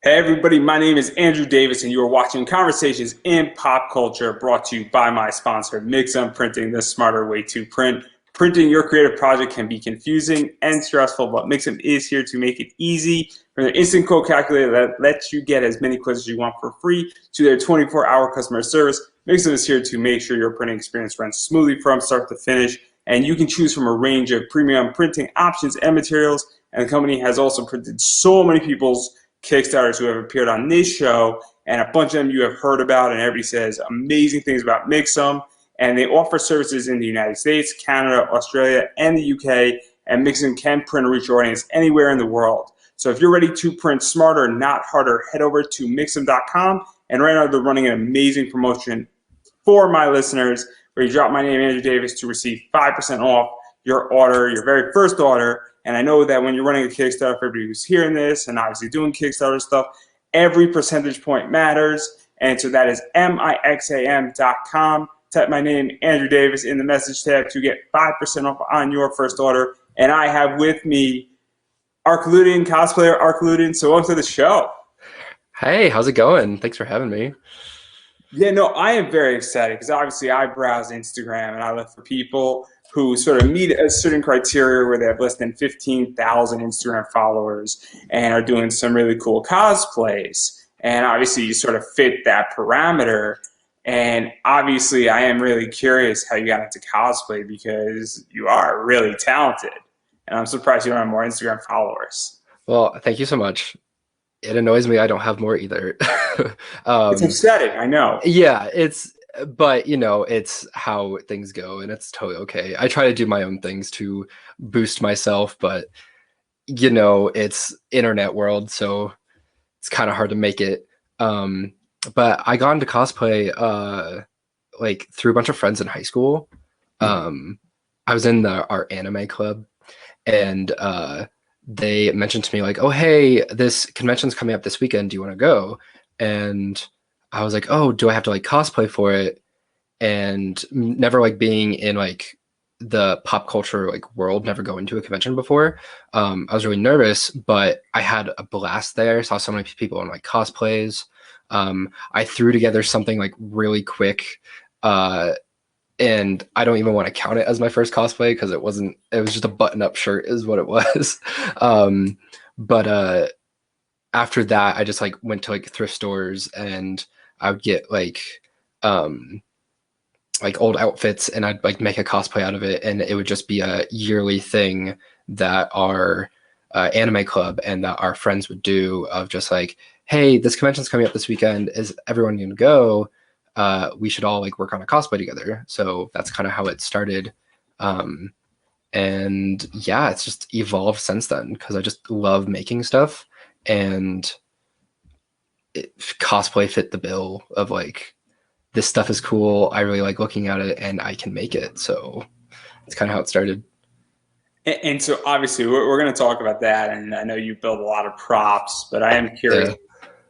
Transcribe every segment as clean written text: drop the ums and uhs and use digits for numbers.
Hey everybody, my name is Andrew Davis and you are watching Conversations in Pop Culture brought to you by my sponsor, Mixum Printing, the smarter way to print. Printing your creative project can be confusing and stressful, but Mixum is here to make it easy. From their instant quote calculator that lets you get as many quotes as you want for free to their 24-hour customer service, Mixum is here to make sure your printing experience runs smoothly from start to finish. And you can choose from a range of premium printing options and materials. And the company has also printed so many people's Kickstarters who have appeared on this show, and a bunch of them you have heard about, and everybody says amazing things about Mixum. And they offer services in the United States, Canada, Australia, and the UK, and Mixum can print and reach your audience anywhere in the world. So if you're ready to print smarter, not harder, head over to Mixum.com, and right now they're running an amazing promotion for my listeners where you drop my name, Andrew Davis, to receive 5% off your order, your very first order. And I know that when you're running a Kickstarter, for everybody who's hearing this and obviously doing Kickstarter stuff, every percentage point matters. And so that is mixam.com. Type my name, Andrew Davis, in the message tab to get 5% off on your first order. And I have with me Arkluden, Cosplayer Arkluden. So welcome to the show. Hey, how's it going? Thanks for having me. Yeah, no, I am very excited because obviously I browse Instagram and I look for people who sort of meet a certain criteria where they have less than 15,000 Instagram followers and are doing some really cool cosplays. And obviously you sort of fit that parameter. And obviously I am really curious how you got into cosplay because you are really talented. And I'm surprised you don't have more Instagram followers. Well, thank you so much. It annoys me I don't have more either. It's upsetting, I know. Yeah, but it's how things go and it's totally okay. I try to do my own things to boost myself, but it's internet world, so it's kind of hard to make it. But I got into cosplay like through a bunch of friends in high school. I was in our anime club, and they mentioned to me like, oh, hey, this convention's coming up this weekend. Do you want to go? And I was like, oh, do I have to like cosplay for it? And never like being in like the pop culture like world, never going to a convention before. I was really nervous, but I had a blast there. Saw so many people in like cosplays. I threw together something like really quick. And I don't even want to count it as my first cosplay because it was just a button-up shirt is what it was. But after that, I just like went to like thrift stores and I would get like old outfits and I'd like make a cosplay out of it, and it would just be a yearly thing that our anime club and that our friends would do of just like, hey, this convention's coming up this weekend. Is everyone gonna go? We should all like work on a cosplay together. So that's kind of how it started. And yeah, it's just evolved since then because I just love making stuff, and cosplay fit the bill of like, this stuff is cool. I really like looking at it and I can make it. So it's kind of how it started. And so obviously we're going to talk about that. And I know you build a lot of props, but I am curious. Yeah.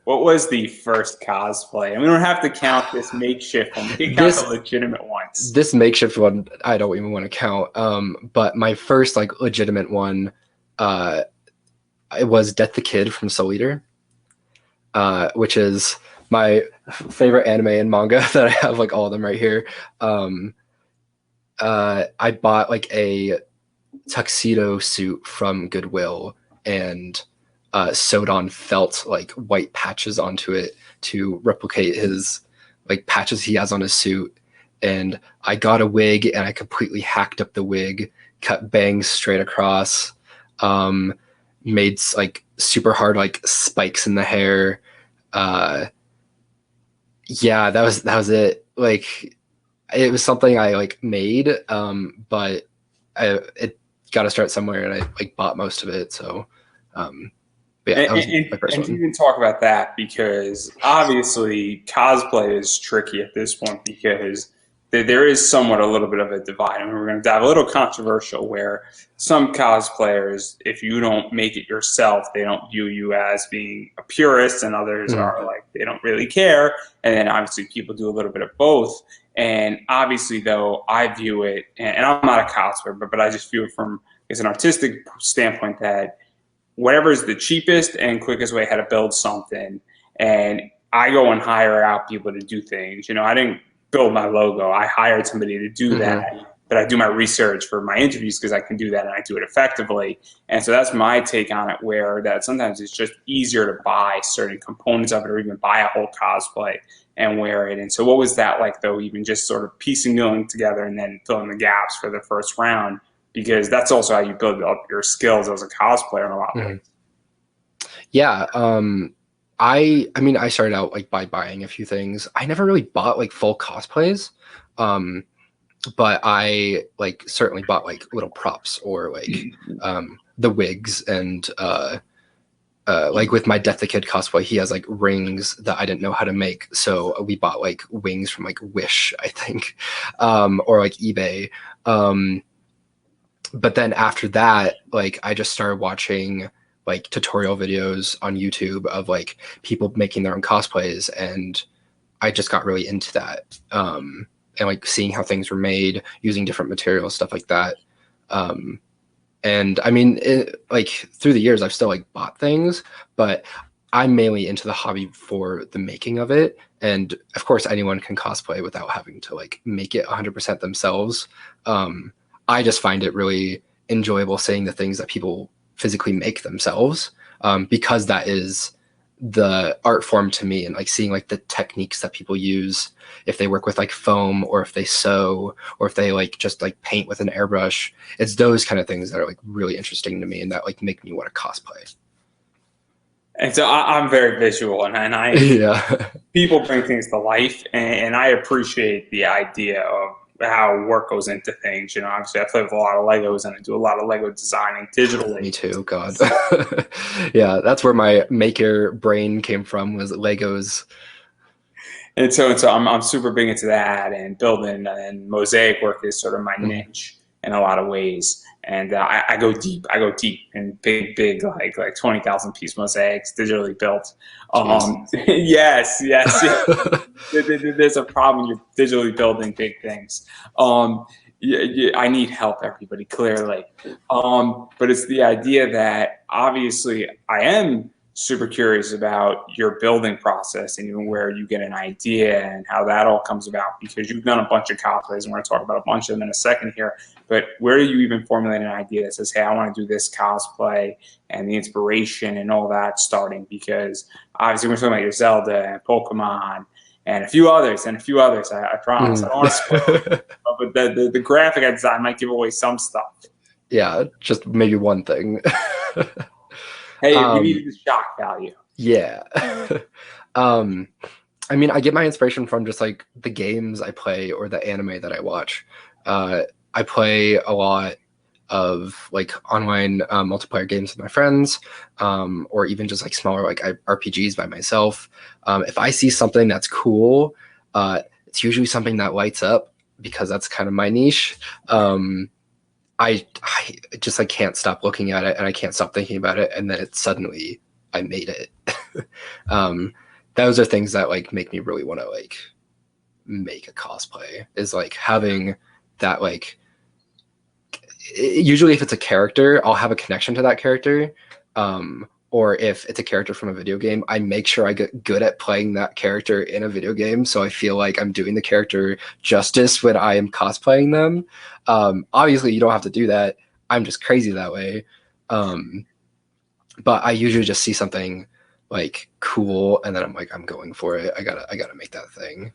What was the first cosplay? And we don't have to count this makeshift one. We can count the legitimate ones. This makeshift one, I don't even want to count. But my first like legitimate one, it was Death the Kid from Soul Eater, which is my favorite anime and manga that I have like all of them right here. I bought like a tuxedo suit from Goodwill and sewed on felt like white patches onto it to replicate his like patches he has on his suit. And I got a wig and I completely hacked up the wig, cut bangs straight across, made like super hard like spikes in the hair. Yeah, that was it. Like, it was something I like made, but it got to start somewhere, and I like bought most of it. So, but yeah, that was my first and one. you can talk about that because obviously cosplay is tricky at this point because there is somewhat a little bit of a divide, and we're going to dive a little controversial where some cosplayers, if you don't make it yourself, they don't view you as being a purist, and others are like, they don't really care. And then obviously people do a little bit of both. And obviously, though, I view it, and I'm not a cosplayer, but I just view it from as an artistic standpoint that whatever is the cheapest and quickest way how to build something. And I go and hire out people to do things. You know, I didn't build my logo. I hired somebody to do that. But I do my research for my interviews because I can do that and I do it effectively. And so that's my take on it, where that sometimes it's just easier to buy certain components of it or even buy a whole cosplay and wear it. And so what was that like, though, even just sort of piecing together and then filling the gaps for the first round? Because that's also how you build up your skills as a cosplayer in a lot of ways. Yeah. I mean, I started out like by buying a few things. I never really bought like full cosplays. But I like certainly bought like little props or like the wigs and like with my Death the Kid cosplay, he has like rings that I didn't know how to make. So we bought like wings from like Wish, I think, or like eBay. But then after that, like I just started watching like tutorial videos on YouTube of like people making their own cosplays, and I just got really into that. And like seeing how things were made using different materials, stuff like that. And I mean, like through the years, I've still like bought things, but I'm mainly into the hobby for the making of it. And of course, anyone can cosplay without having to like make it 100% themselves. I just find it really enjoyable seeing the things that people physically make themselves, because that is the art form to me, and like seeing like the techniques that people use, if they work with like foam or if they sew or if they like just like paint with an airbrush. It's those kind of things that are like really interesting to me and that like make me want to cosplay. And so I'm very visual, and I Yeah. people bring things to life, and I appreciate the idea of how work goes into things. You know, obviously I play with a lot of Legos and I do a lot of Lego designing digitally. Me too, God. Yeah, that's where my maker brain came from, was Legos. And so I'm super big into that and building, and mosaic work is sort of my niche in a lot of ways. And I go deep. I go deep in big like 20,000 piece mosaics digitally built. Yes. There's a problem. You're digitally building big things. I need help, everybody, clearly. But it's the idea that obviously I am super curious about your building process and even where you get an idea and how that all comes about, because you've done a bunch of cosplays and we're going to talk about a bunch of them in a second here. But where do you even formulate an idea that says, hey, I want to do this cosplay, and the inspiration and all that starting? Because obviously we're talking about your Zelda and Pokemon and a few others, I promise. I don't want to spoil it, but the graphic I designed might give away some stuff. Yeah, just maybe one thing. Hey, we need the shock value. Yeah. I mean, I get my inspiration from just like the games I play or the anime that I watch. I play a lot of like online multiplayer games with my friends, or even just like smaller like RPGs by myself. If I see something that's cool, it's usually something that lights up, because that's kind of my niche. I just like can't stop looking at it and I can't stop thinking about it, and then it suddenly I made it. Those are things that like make me really want to like make a cosplay, is like having that like, usually if it's a character, I'll have a connection to that character. Or if it's a character from a video game, I make sure I get good at playing that character in a video game, so I feel like I'm doing the character justice when I am cosplaying them. Obviously, you don't have to do that. I'm just crazy that way. But I usually just see something like cool, and then I'm like, I'm going for it. I gotta make that thing.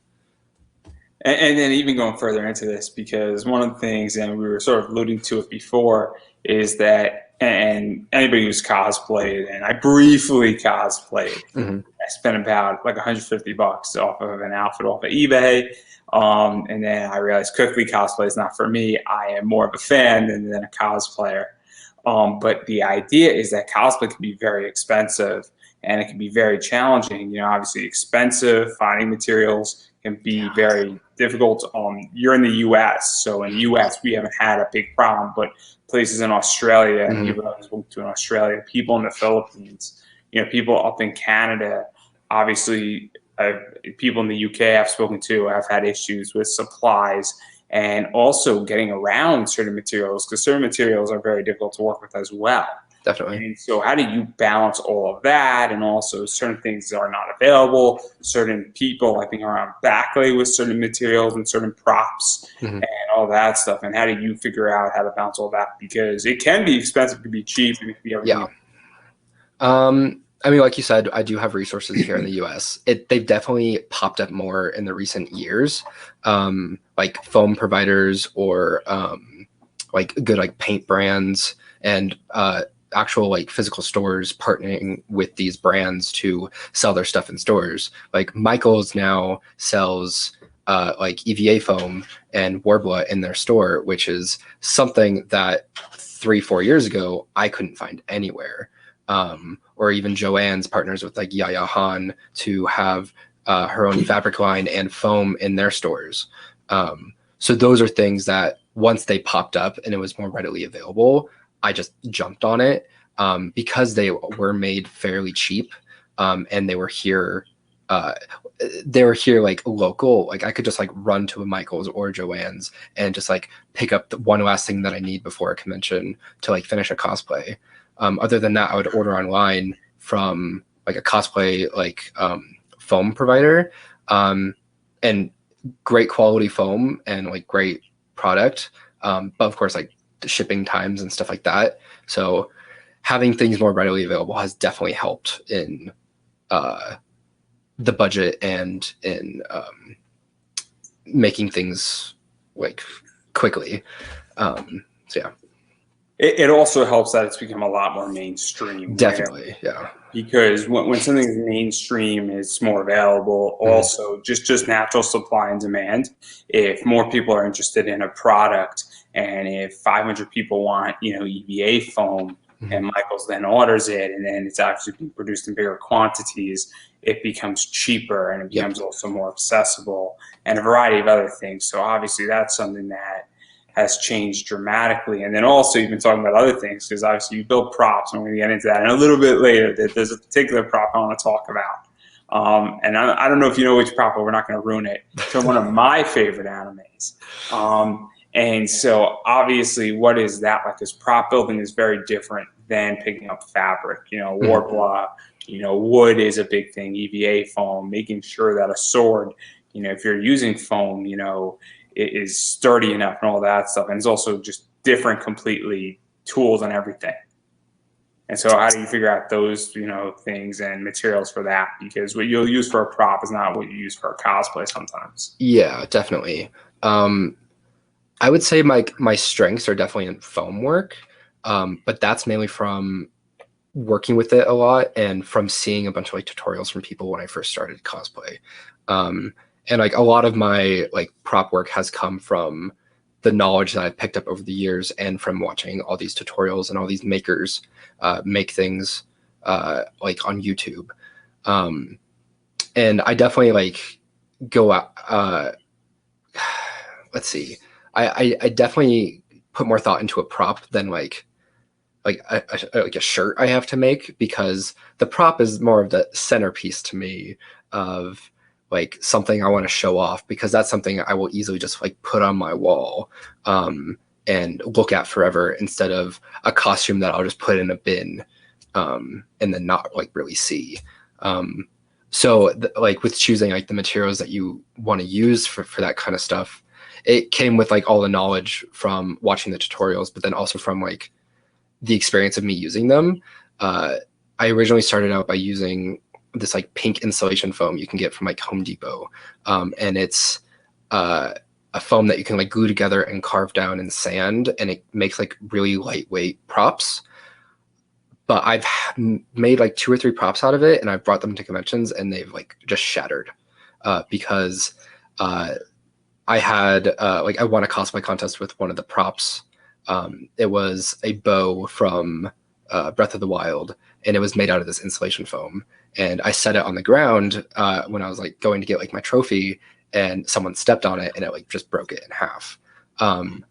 And then even going further into this, because one of the things, and we were sort of alluding to it before, is that, and anybody who's cosplayed, and I briefly cosplayed, I spent about like $150 off of an outfit off of eBay. And then I realized quickly cosplay is not for me. I am more of a fan than a cosplayer. But the idea is that cosplay can be very expensive and it can be very challenging. You know, obviously expensive, finding materials can be very difficult. You're in the U.S., so in the U.S. we haven't had a big problem, but places in Australia, and people I've spoken to in Australia, people in the Philippines, you know, people up in Canada, obviously people in the UK I've spoken to have had issues with supplies and also getting around certain materials, because certain materials are very difficult to work with as well. definitely. And so how do you balance all of that? And also certain things are not available. Certain people, I think, are on backlay with certain materials and certain props Hmm. and all that stuff. And how do you figure out how to balance all that? Because it can be expensive, it can be cheap, and it can be everything. Yeah. I mean, like you said, I do have resources here in the US. They've definitely popped up more in the recent years, like foam providers or like good like paint brands and actual like physical stores partnering with these brands to sell their stuff in stores. Like Michaels now sells like EVA foam and Warbler in their store, which is something that 3-4 years ago I couldn't find anywhere. Or even Joanne's partners with like Yaya Han to have her own fabric line and foam in their stores. So those are things that once they popped up and it was more readily available, I just jumped on it because they were made fairly cheap and they were here. They were here like local. Like I could just like run to a Michael's or Joanne's and just like pick up the one last thing that I need before a convention to like finish a cosplay. Other than that, I would order online from like a cosplay like foam provider, and great quality foam and like great product. But of course, like the shipping times and stuff like that. So having things more readily available has definitely helped in the budget and in making things like quickly. So yeah, It also helps that it's become a lot more mainstream, right? definitely. Yeah. Because when something's mainstream, it's more available. Mhm. Also, just natural supply and demand. If more people are interested in a product, and if 500 people want, EVA foam, Mhm. and Michaels then orders it, and then it's actually being produced in bigger quantities, it becomes cheaper and it Yep. becomes also more accessible, and a variety of other things. So obviously, that's something that has changed dramatically. And then also you've been talking about other things because obviously you build props, and we're going to get into that in a little bit later. There's a particular prop I want to talk about. And I don't know if you know which prop, but we're not going to ruin it. So one of my favorite animes. And so obviously what is that like? This prop building is very different than picking up fabric. Mhm. Warbler, wood is a big thing, EVA foam, making sure that a sword, if you're using foam, is sturdy enough and all that stuff. And it's also just different completely tools and everything. And so how do you figure out those, things and materials for that? Because what you'll use for a prop is not what you use for a cosplay sometimes. Yeah, definitely. Um, I would say my strengths are definitely in foam work, but that's mainly from working with it a lot and from seeing a bunch of like tutorials from people when I first started cosplay. Um, and like a lot of my like prop work has come from the knowledge that I've picked up over the years and from watching all these tutorials and all these makers make things like on YouTube. Um, and I definitely like go out. Let's see. I definitely put more thought into a prop than like a shirt I have to make, because the prop is more of the centerpiece to me of like something I want to show off, because that's something I will easily just like put on my wall and look at forever, instead of a costume that I'll just put in a bin and then not like really see. So like with choosing like the materials that you want to use for that kind of stuff, it came with like all the knowledge from watching the tutorials, but then also from like the experience of me using them. Uh, I originally started out by using this like pink insulation foam you can get from like Home Depot, and it's uh, a foam that you can like glue together and carve down in sand, and it makes like really lightweight props. But I've made like 2 or 3 props out of it, and I've brought them to conventions, and they've like just shattered because uh, I had like I won a cosplay contest with one of the props. It was a bow from Breath of the Wild, and it was made out of this insulation foam. And I set it on the ground when I was like going to get like my trophy, and someone stepped on it, and it like just broke it in half. Um,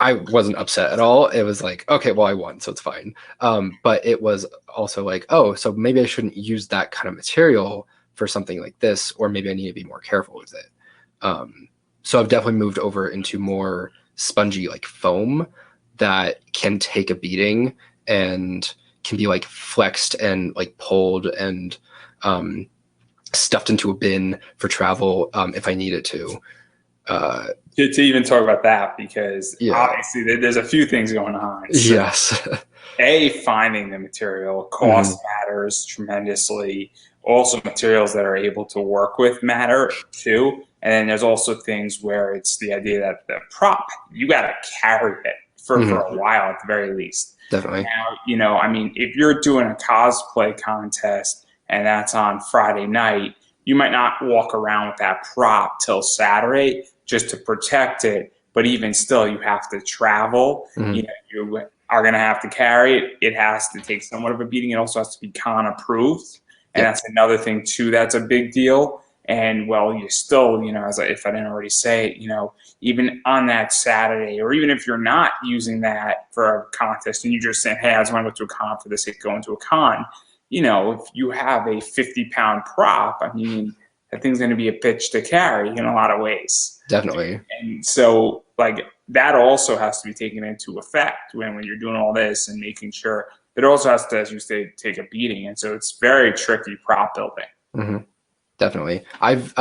I wasn't upset at all. It was like, okay, well, I won, so it's fine. But it was also like, oh, so maybe I shouldn't use that kind of material for something like this, or maybe I need to be more careful with it. So I've definitely moved over into more spongy like foam that can take a beating and can be like flexed and like pulled and stuffed into a bin for travel if I need it to. To even talk about that, because Yeah. obviously there's a few things going on. So, Yes. finding the material Hmm. cost matters tremendously. Also, materials that are able to work with matter too. And then there's also things where it's the idea that the prop, you got to carry it for Hmm. a while at the very least. Definitely. Now, I mean, if you're doing a cosplay contest and that's on Friday night, you might not walk around with that prop till Saturday just to protect it. But even still, you have to travel. Hmm. You are going to have to carry it. It has to take somewhat of a beating. It also has to be con approved. And Yep. that's another thing, too, that's a big deal. And well, you still, if I didn't already say it, even on that Saturday, or even if you're not using that for a contest and you just say, hey, I just want to go to a con for the sake of going to a con, if you have a 50-pound prop, I mean, that thing's going to be a bitch to carry in a lot of ways. Definitely. And so, like, that also has to be taken into effect when you're doing all this and making sure it also has to, as you say, take a beating. And so it's very tricky prop building. Hmm. Definitely. I've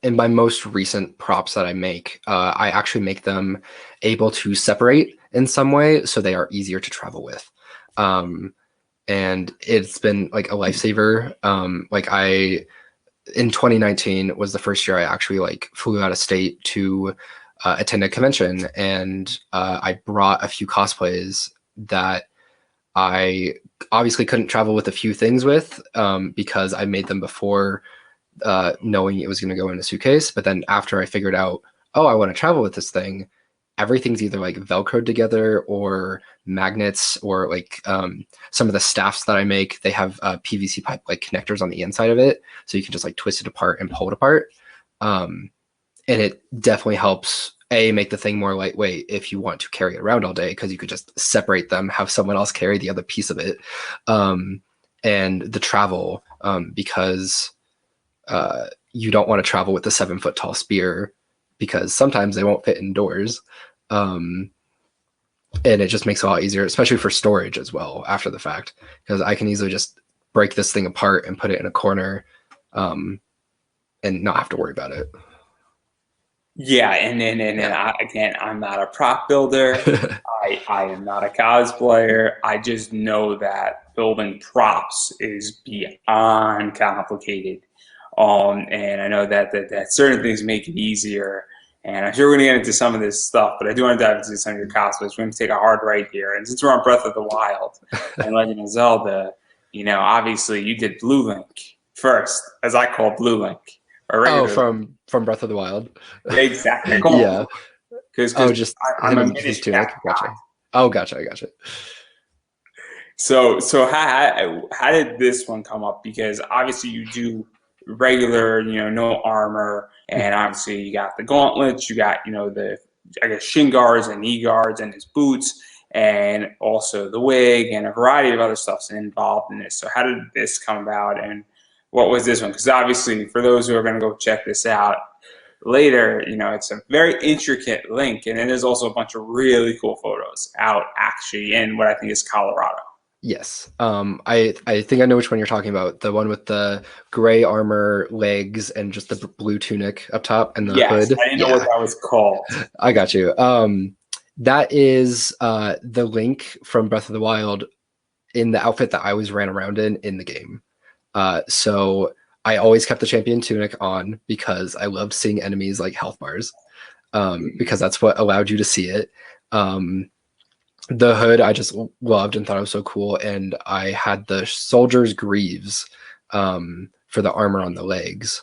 in my most recent props that I make, I actually make them able to separate in some way so they are easier to travel with. Um, and it's been like a lifesaver. Like I in 2019 was the first year I actually like flew out of state to attend a convention, and I brought a few cosplays that I obviously couldn't travel with a few things with because I made them before knowing it was going to go in a suitcase. But then after I figured out, oh, I want to travel with this thing, everything's either like Velcroed together or magnets, or like some of the staffs that I make, they have PVC pipe like connectors on the inside of it. So you can just like twist it apart and pull it apart. Um, and it definitely helps make the thing more lightweight if you want to carry it around all day, because you could just separate them, have someone else carry the other piece of it. And the travel, because you don't want to travel with a 7 foot tall spear because sometimes they won't fit indoors. Um, and it just makes it a lot easier, especially for storage as well after the fact, because I can easily just break this thing apart and put it in a corner um, and not have to worry about it. Yeah, and Yeah. again, I'm not a prop builder. I am not a cosplayer. I just know that building props is beyond complicated. And I know that certain things make it easier. And I'm sure we're going to get into some of this stuff, but I do want to dive into some of your cosplays. We're going to take a hard right here. And since we're on Breath of the Wild and Legend of Zelda, obviously you did Blue Link first, as I call Blue Link, or Oh, regular. from Breath of the Wild. Exactly. I call him Yeah. Blue because Oh, just I'm him a and his minish cap tunic. guy. Gotcha. Oh, gotcha. I gotcha. So how did this one come up? Because obviously you do regular, no armor, and Mhm. obviously you got the gauntlets, you got the I guess shin guards and knee guards and his boots, and also the wig and a variety of other stuff's involved in this. So how did this come about, and what was this one? Because obviously for those who are going to go check this out later, it's a very intricate link, and then there's also a bunch of really cool photos out actually in what I think is Colorado. Yes. I think I know which one you're talking about. The one with the gray armor, legs, and just the blue tunic up top and the Yes, hood. I didn't know what Yeah, that was called. I got you. That is the Link from Breath of the Wild in the outfit that I always ran around in the game. So I always kept the champion tunic on because I loved seeing enemies like health bars, because that's what allowed you to see it. The hood I just loved and thought it was so cool, and I had the soldier's greaves for the armor on the legs,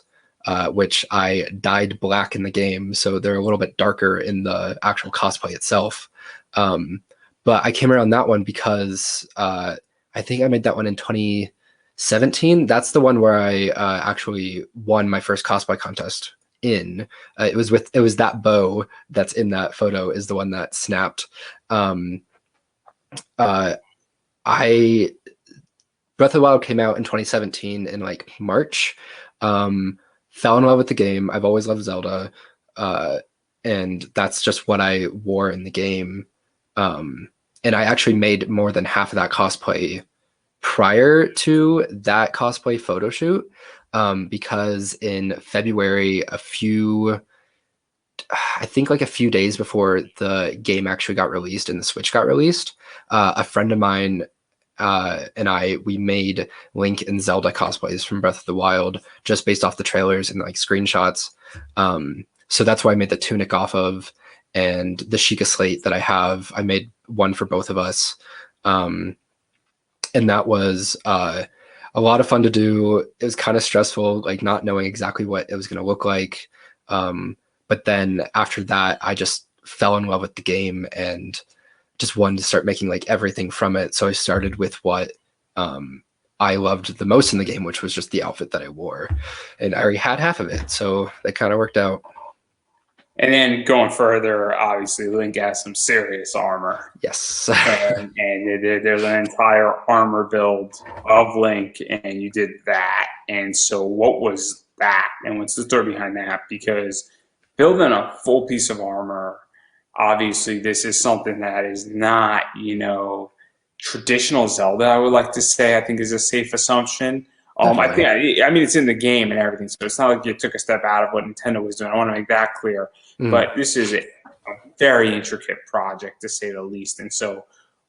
which I dyed black in the game, so they're a little bit darker in the actual cosplay itself. Um, but I came around that one because I think I made that one in 2017. That's the one where I actually won my first cosplay contest in. It was that bow that's in that photo is the one that snapped. Um, uh, I Breath of the Wild came out in 2017 in like March. Um, Fell in love with the game. I've always loved Zelda, uh, and that's just what I wore in the game. Um, And I actually made more than half of that cosplay prior to that cosplay photo shoot, because in February, I think like a few days before the game actually got released and the Switch got released, a friend of mine and we made Link and Zelda cosplays from Breath of the Wild just based off the trailers and like screenshots. So that's why I made the tunic off of, and the Sheikah slate that I have, I made one for both of us. And that was a lot of fun to do. It was kind of stressful, like not knowing exactly what it was going to look like. But then after that, I just fell in love with the game and just wanted to start making like everything from it. So I started with what I loved the most in the game, which was just the outfit that I wore. And I already had half of it, so that kind of worked out. And then going further, obviously Link has some serious armor. Yes. And there's an entire armor build of Link, and you did that. And so, what was that, and what's the story behind that? Because building a full piece of armor, obviously, this is something that is not, traditional Zelda. I would like to say, I think is a safe assumption. I mean, it's in the game and everything, so it's not like you took a step out of what Nintendo was doing. I want to make that clear. But this is a very intricate project, to say the least. And so,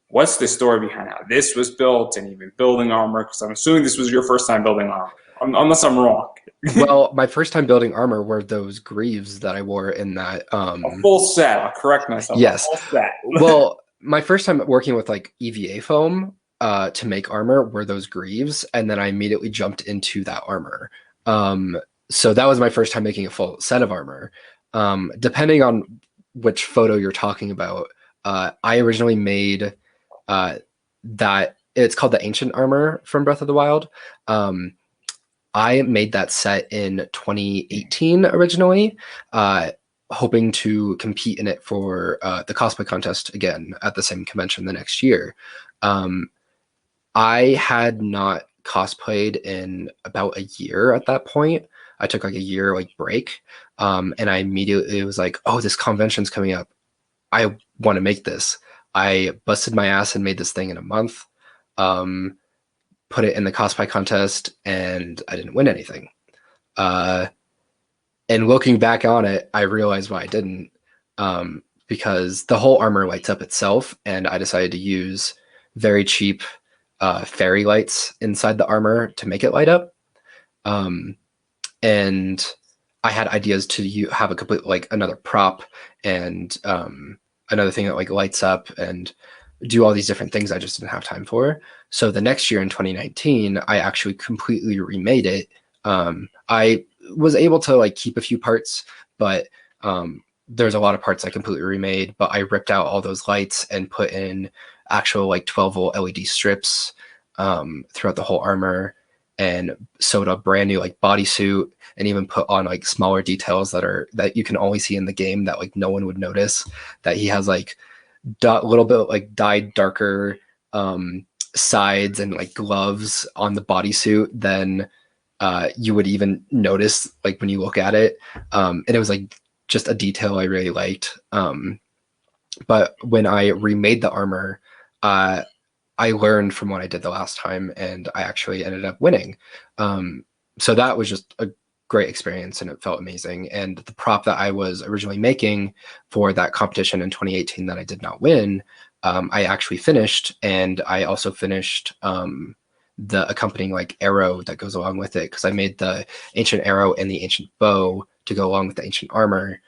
what's the story behind how this was built and even building armor? Because I'm assuming this was your first time building armor, unless I'm wrong. Well, my first time building armor were those greaves that I wore in that. A full set. I'll correct myself. Yes. A full set. Well, my first time working with like EVA foam to make armor were those greaves, and then I immediately jumped into that armor. So that was my first time making a full set of armor. Depending on which photo you're talking about, I originally made that. It's called the Ancient Armor from Breath of the Wild. I made that set in 2018 originally, hoping to compete in it for the cosplay contest again at the same convention the next year. I had not cosplayed in about a year at that point. I took like a year like break, and I immediately was like, "Oh, this convention's coming up. I want to make this." I busted my ass and made this thing in a month. Put it in the cosplay contest, and I didn't win anything. And looking back on it, I realized why I didn't, because the whole armor lights up itself, and I decided to use very cheap fairy lights inside the armor to make it light up. And I had ideas to have a complete like another prop and another thing that like lights up and do all these different things I just didn't have time for. So the next year in 2019, I actually completely remade it. I was able to like keep a few parts, but there's a lot of parts I completely remade, but I ripped out all those lights and put in actual like 12-volt LED strips throughout the whole armor, and sewed a brand new like bodysuit, and even put on like smaller details that you can only see in the game that like no one would notice, that he has like a little bit like dyed darker sides and like gloves on the bodysuit than you would even notice like when you look at it. And it was like just a detail I really liked. But when I remade the armor, I learned from what I did the last time, and I actually ended up winning. So that was just a great experience, and it felt amazing. And the prop that I was originally making for that competition in 2018 that I did not win, I actually finished, and I also finished the accompanying like arrow that goes along with it, because I made the ancient arrow and the ancient bow to go along with the ancient armor.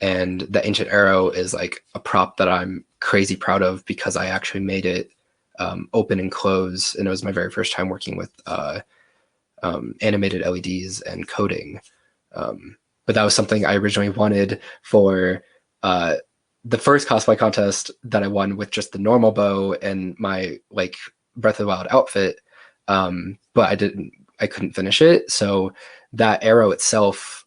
And the ancient arrow is like a prop that I'm crazy proud of, because I actually made it open and close, and it was my very first time working with animated LEDs and coding. But that was something I originally wanted for the first cosplay contest that I won with just the normal bow and my like Breath of the Wild outfit. But I couldn't finish it. So that arrow itself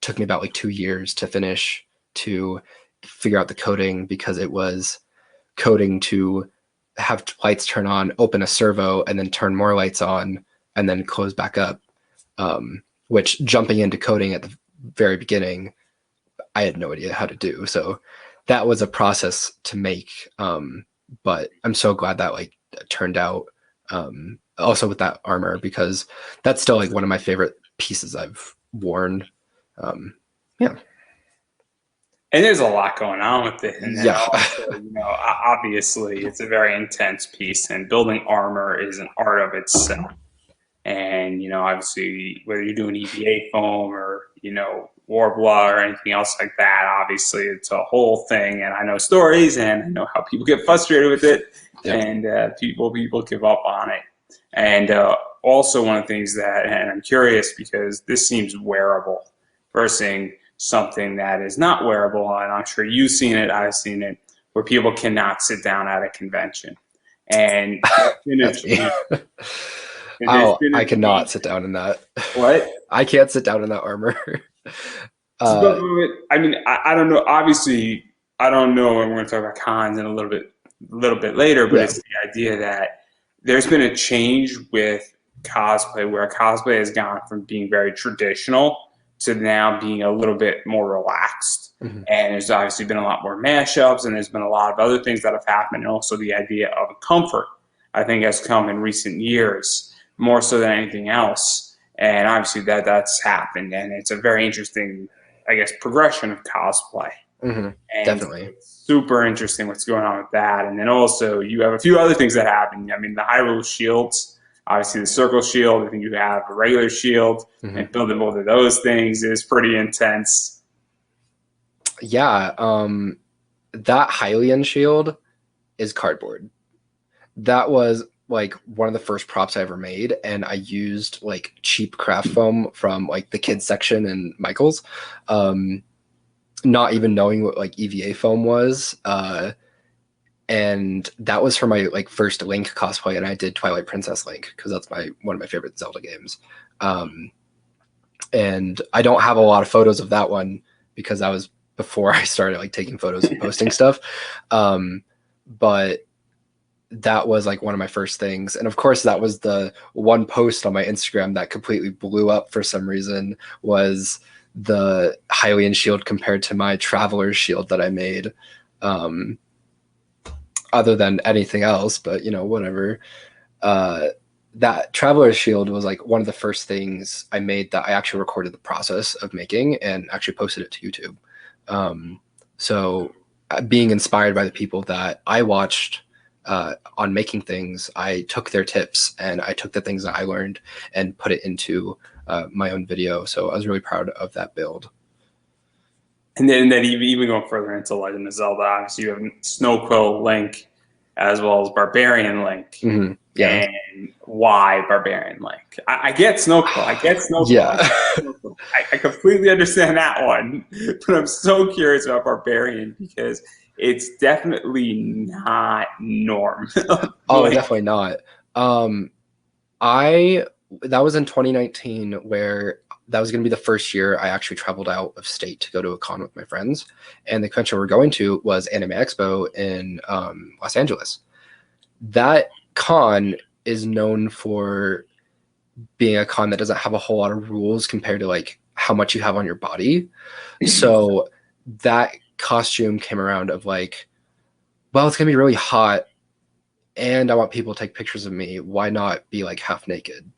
took me about like 2 years to finish, to figure out the coding, because it was coding to have lights turn on, open a servo, and then turn more lights on, and then close back up. Which, jumping into coding at the very beginning, I had no idea how to do. So that was a process to make. But I'm so glad that like turned out. Also with that armor, because that's still like one of my favorite pieces I've worn. Yeah. And there's a lot going on with it. And then Yeah. also, obviously it's a very intense piece, and building armor is an art of itself. And, obviously, whether you're doing EVA foam or, Warbler or anything else like that, obviously it's a whole thing. And I know stories, and I know how people get frustrated with it, Yep. and people give up on it. And also one of the things and I'm curious because this seems wearable versus something that is not wearable. And I'm sure you've seen it, I've seen it, where people cannot sit down at a convention. And That's me. Oh, I cannot sit down in that. What? I can't sit down in that armor. I mean, I don't know. Obviously, I don't know, and we're going to talk about cons in a little bit later. But Yeah. it's the idea that there's been a change with cosplay, where cosplay has gone from being very traditional to now being a little bit more relaxed. Mm-hmm. And there's obviously been a lot more mashups, and there's been a lot of other things that have happened. And also the idea of comfort, I think, has come in recent years more so than anything else. And obviously that's happened, and it's a very interesting, I guess, progression of cosplay. Mm-hmm. And Definitely. super interesting what's going on with that. And then also you have a few other things that happen. I mean, the Hyrule shields, obviously the circle shield, I think you have a regular shield, Mm-hmm. and building both of those things is pretty intense. Yeah. That Hylian shield is cardboard. That was like one of the first props I ever made, and I used like cheap craft foam from like the kids section in Michael's, not even knowing what like EVA foam was, and that was for my like first Link cosplay, and I did Twilight Princess Link because that's one of my favorite Zelda games, and I don't have a lot of photos of that one because that was before I started like taking photos and posting stuff, but that was like one of my first things. And of course that was the one post on my Instagram that completely blew up for some reason, was the Hylian shield compared to my Traveler's shield that I made, other than anything else, but whatever. That Traveler's shield was like one of the first things I made that I actually recorded the process of making and actually posted it to YouTube. So being inspired by the people that I watched on making things, I took their tips and I took the things that I learned and put it into my own video. So I was really proud of that build. And then even going further into Legend of Zelda, obviously you have Snowquill Link as well as Barbarian Link. Mm-hmm. Yeah. And why Barbarian Link? I get Snowquill. I get Snowquill. Yeah. I completely understand that one. But I'm so curious about Barbarian because it's definitely not norm. Oh, definitely not. That was in 2019, where that was going to be the first year I actually traveled out of state to go to a con with my friends. And the convention we're going to was Anime Expo in Los Angeles. That con is known for being a con that doesn't have a whole lot of rules compared to like how much you have on your body. So that costume came around of like, well, it's going to be really hot and I want people to take pictures of me. Why not be like half naked?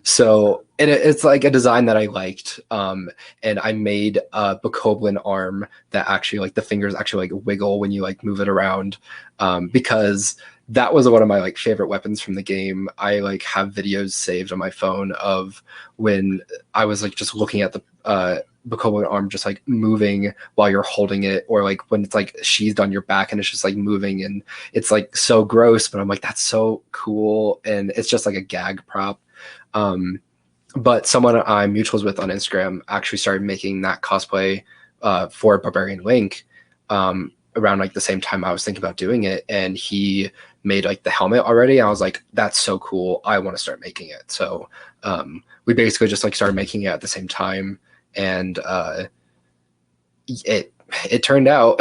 So it's like a design that I liked. And I made a Bokoblin arm that actually like the fingers actually like wiggle when you like move it around. Because that was one of my like favorite weapons from the game. I like have videos saved on my phone of when I was like just looking at the Bokoblin arm just like moving while you're holding it, or like when it's like sheathed on your back and it's just like moving, and it's like so gross, but I'm like, that's so cool, and it's just like a gag prop. But someone I'm mutuals with on Instagram actually started making that cosplay for Barbarian Link around like the same time I was thinking about doing it, and he made like the helmet already. I was like, that's so cool, I want to start making it. So we basically just like started making it at the same time, and it turned out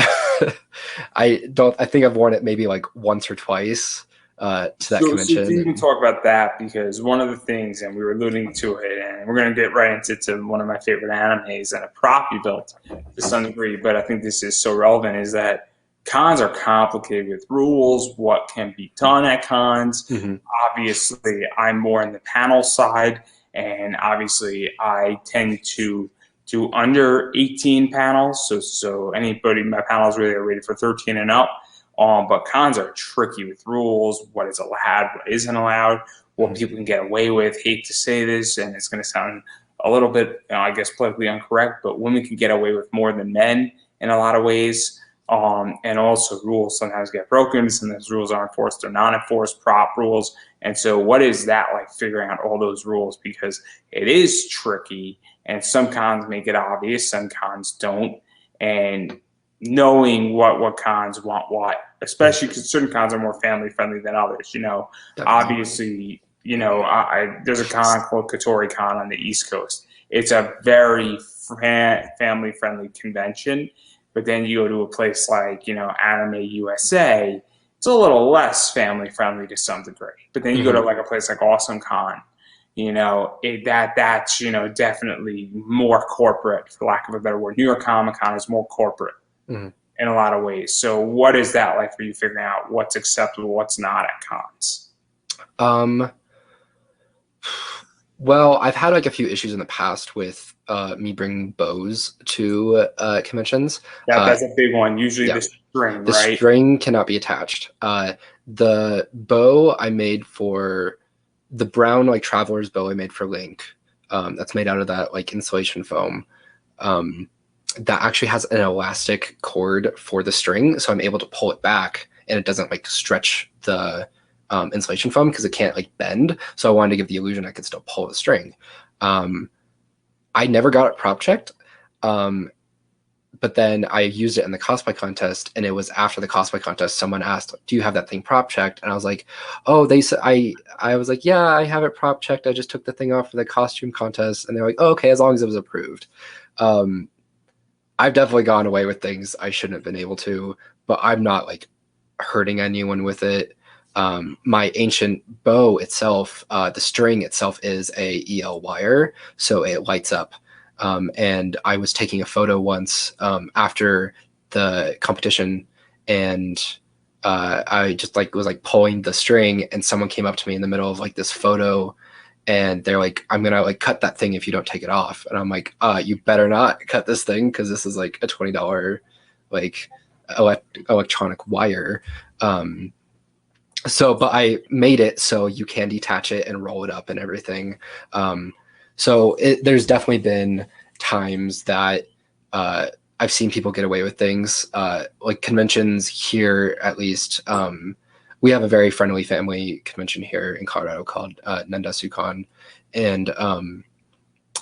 I think I've worn it maybe like once or twice, to that So to convention. even talk about that, because one of the things, and we were alluding to it, and we're going to get right into one of my favorite animes and a prop you built to some degree, but I think this is so relevant, is that cons are complicated with rules, what can be done at cons. Mhm. Obviously, I'm more in the panel side, and obviously, I tend to do under 18 panels. So anybody, my panels really are rated for 13 and up. But cons are tricky with rules, what is allowed, what isn't allowed, what people can get away with. Hate to say this, and it's going to sound a little bit, I guess, politically incorrect, but women can get away with more than men in a lot of ways. And also rules sometimes get broken. Sometimes rules are enforced or not enforced, prop rules. And so what is that like, figuring out all those rules? Because it is tricky, and some cons make it obvious, some cons don't. And knowing what cons want what, especially because certain cons are more family friendly than others. Definitely. Obviously, there's a con called Katori Con on the East Coast. It's a very family friendly convention, but then you go to a place like Anime USA, it's a little less family friendly to some degree. But then you go to like a place like Awesome Con, that's definitely more corporate, for lack of a better word. New York Comic Con is more corporate in a lot of ways. So what is that like for you, figuring out what's acceptable, what's not at cons? Well, I've had like a few issues in the past with me bringing bows to conventions. That's a big one. Usually Yeah. the string, The right? string cannot be attached. The bow I made for the brown like traveler's bow I made for Link, that's made out of that like insulation foam. That actually has an elastic cord for the string, so I'm able to pull it back and it doesn't like stretch the insulation foam because it can't like bend. So I wanted to give the illusion I could still pull the string. I never got it prop checked. But then I used it in the cosplay contest, and it was after the cosplay contest someone asked, "Do you have that thing prop checked?" And I was like, "Oh, they said I was like, yeah, I have it prop checked. I just took the thing off for the costume contest." And they're like, "Oh, okay, as long as it was approved." I've definitely gone away with things I shouldn't have been able to, but I'm not like hurting anyone with it. My ancient bow itself, the string itself is a EL wire, so it lights up. And I was taking a photo once after the competition, and I just like was like pulling the string, and someone came up to me in the middle of like this photo, and they're like, "I'm gonna like cut that thing if you don't take it off." And I'm like, "You better not cut this thing because this is like a $20 like electronic wire." But I made it so you can detach it and roll it up and everything. There's definitely been times that I've seen people get away with things. Like conventions here, at least, we have a very friendly family convention here in Colorado called Nandasukan, and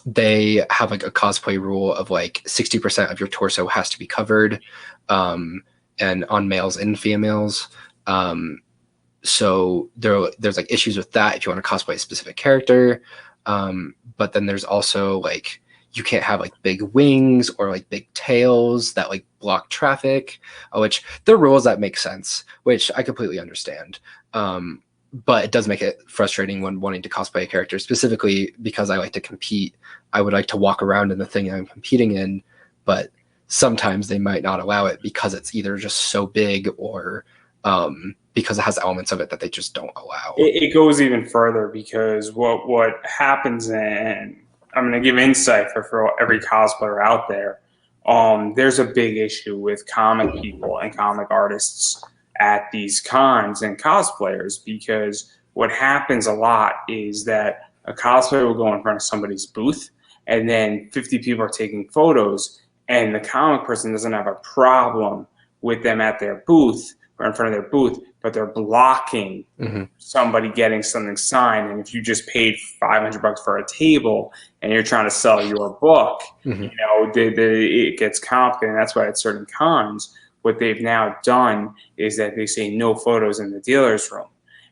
they have like a cosplay rule of like 60% of your torso has to be covered, and on males and females. So there's like issues with that if you want to cosplay a specific character. But then there's also like you can't have like big wings or like big tails that like block traffic, which they're rules that make sense, which I completely understand. But it does make it frustrating when wanting to cosplay a character, specifically because I like to compete. I would like to walk around in the thing I'm competing in, but sometimes they might not allow it because it's either just so big or because it has elements of it that they just don't allow. It goes even further, because what happens, and I'm going to give insight for every cosplayer out there. There's a big issue with comic people and comic artists at these cons and cosplayers, because what happens a lot is that a cosplayer will go in front of somebody's booth, and then 50 people are taking photos, and the comic person doesn't have a problem with them at their booth or in front of their booth, but they're blocking somebody getting something signed. And if you just paid $500 for a table and you're trying to sell your book, it gets complicated. And that's why at certain cons, what they've now done is that they say no photos in the dealer's room.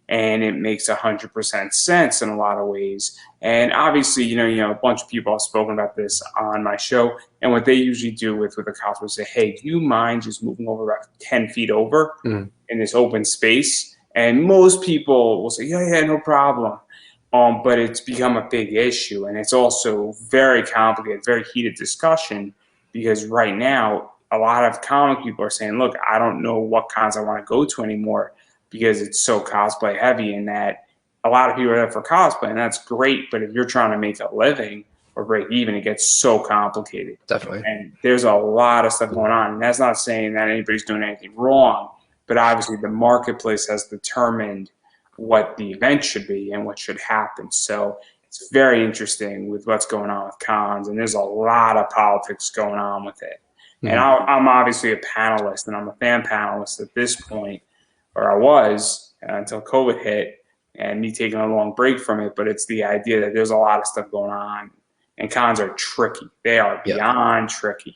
And it makes 100% sense in a lot of ways. And obviously, a bunch of people have spoken about this on my show. And what they usually do with a cosplayer is say, "Hey, do you mind just moving over about 10 feet over in this open space?" And most people will say, yeah, yeah, no problem. But it's become a big issue, and it's also very complicated, very heated discussion because right now a lot of comic people are saying, "Look, I don't know what cons I want to go to anymore because it's so cosplay heavy." And that a lot of people are there for cosplay, and that's great. But if you're trying to make a living or break even, it gets so complicated, Definitely. and there's a lot of stuff going on. And that's not saying that anybody's doing anything wrong, but obviously the marketplace has determined what the event should be and what should happen. So it's very interesting with what's going on with cons, and there's a lot of politics going on with it. And Mhm. I'm obviously a panelist, and I'm a fan panelist at this point, or I was until COVID hit and me taking a long break from it. But it's the idea that there's a lot of stuff going on, and cons are tricky. They are Yeah. beyond tricky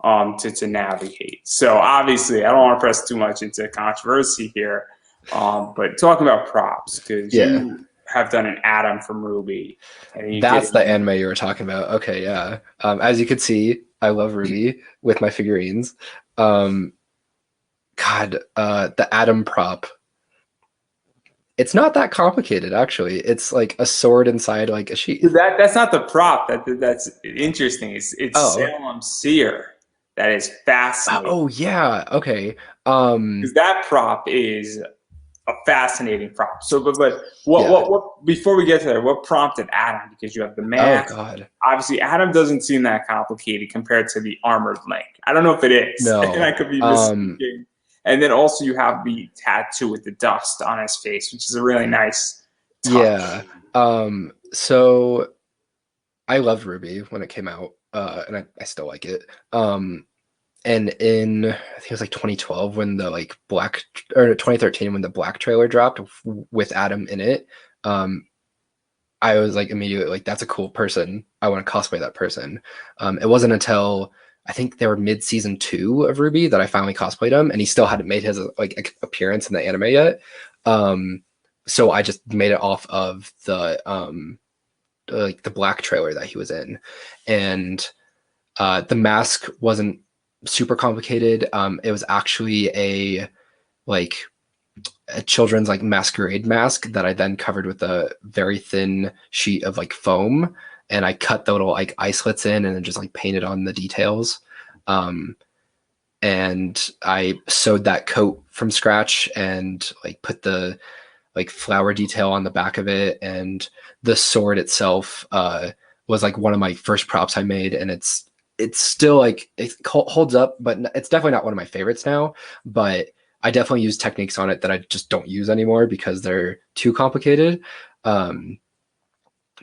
to navigate. So obviously, I don't want to press too much into controversy here, but talking about props, because Yeah. you have done an Adam from Ruby, and you did That's the it. anime you were talking about. Okay, yeah. As you could see, I love Ruby with my figurines. Um, God, the Atom prop. It's not that complicated, actually. It's like a sword inside like a sheath. That's not the prop. That's interesting. It's Oh, Salem Seer. That is fascinating oh yeah. Okay. because that prop is a fascinating prop. So, but Yeah. what before we get to there, what prompted Adam? Because you have the Oh mask. God. Obviously, Adam doesn't seem that complicated compared to the armored Link. I don't know if it is, and I No. could be misspeaking. And then also you have the tattoo with the dust on his face, which is a really nice touch. Yeah. So I loved Ruby when it came out, and I still like it. And in I think it was like 2012 when the like black or 2013 when the black trailer dropped with Adam in it. Um, I was like immediately like, that's a cool person. I want to cosplay that person. It wasn't until I think they were mid season 2 of Ruby that I finally cosplayed him, and he still hadn't made his like appearance in the anime yet. Um, so I just made it off of the like the black trailer that he was in, and the mask wasn't super complicated. It was actually like a children's like masquerade mask that I then covered with a very thin sheet of like foam, and I cut the little like eye slits in and then just like painted on the details. Um, and I sewed that coat from scratch and like put the like flower detail on the back of it, and the sword itself was like one of my first props I made, and it's still like it holds up, but it's definitely not one of my favorites now. But I definitely use techniques on it that I just don't use anymore because they're too complicated. Um,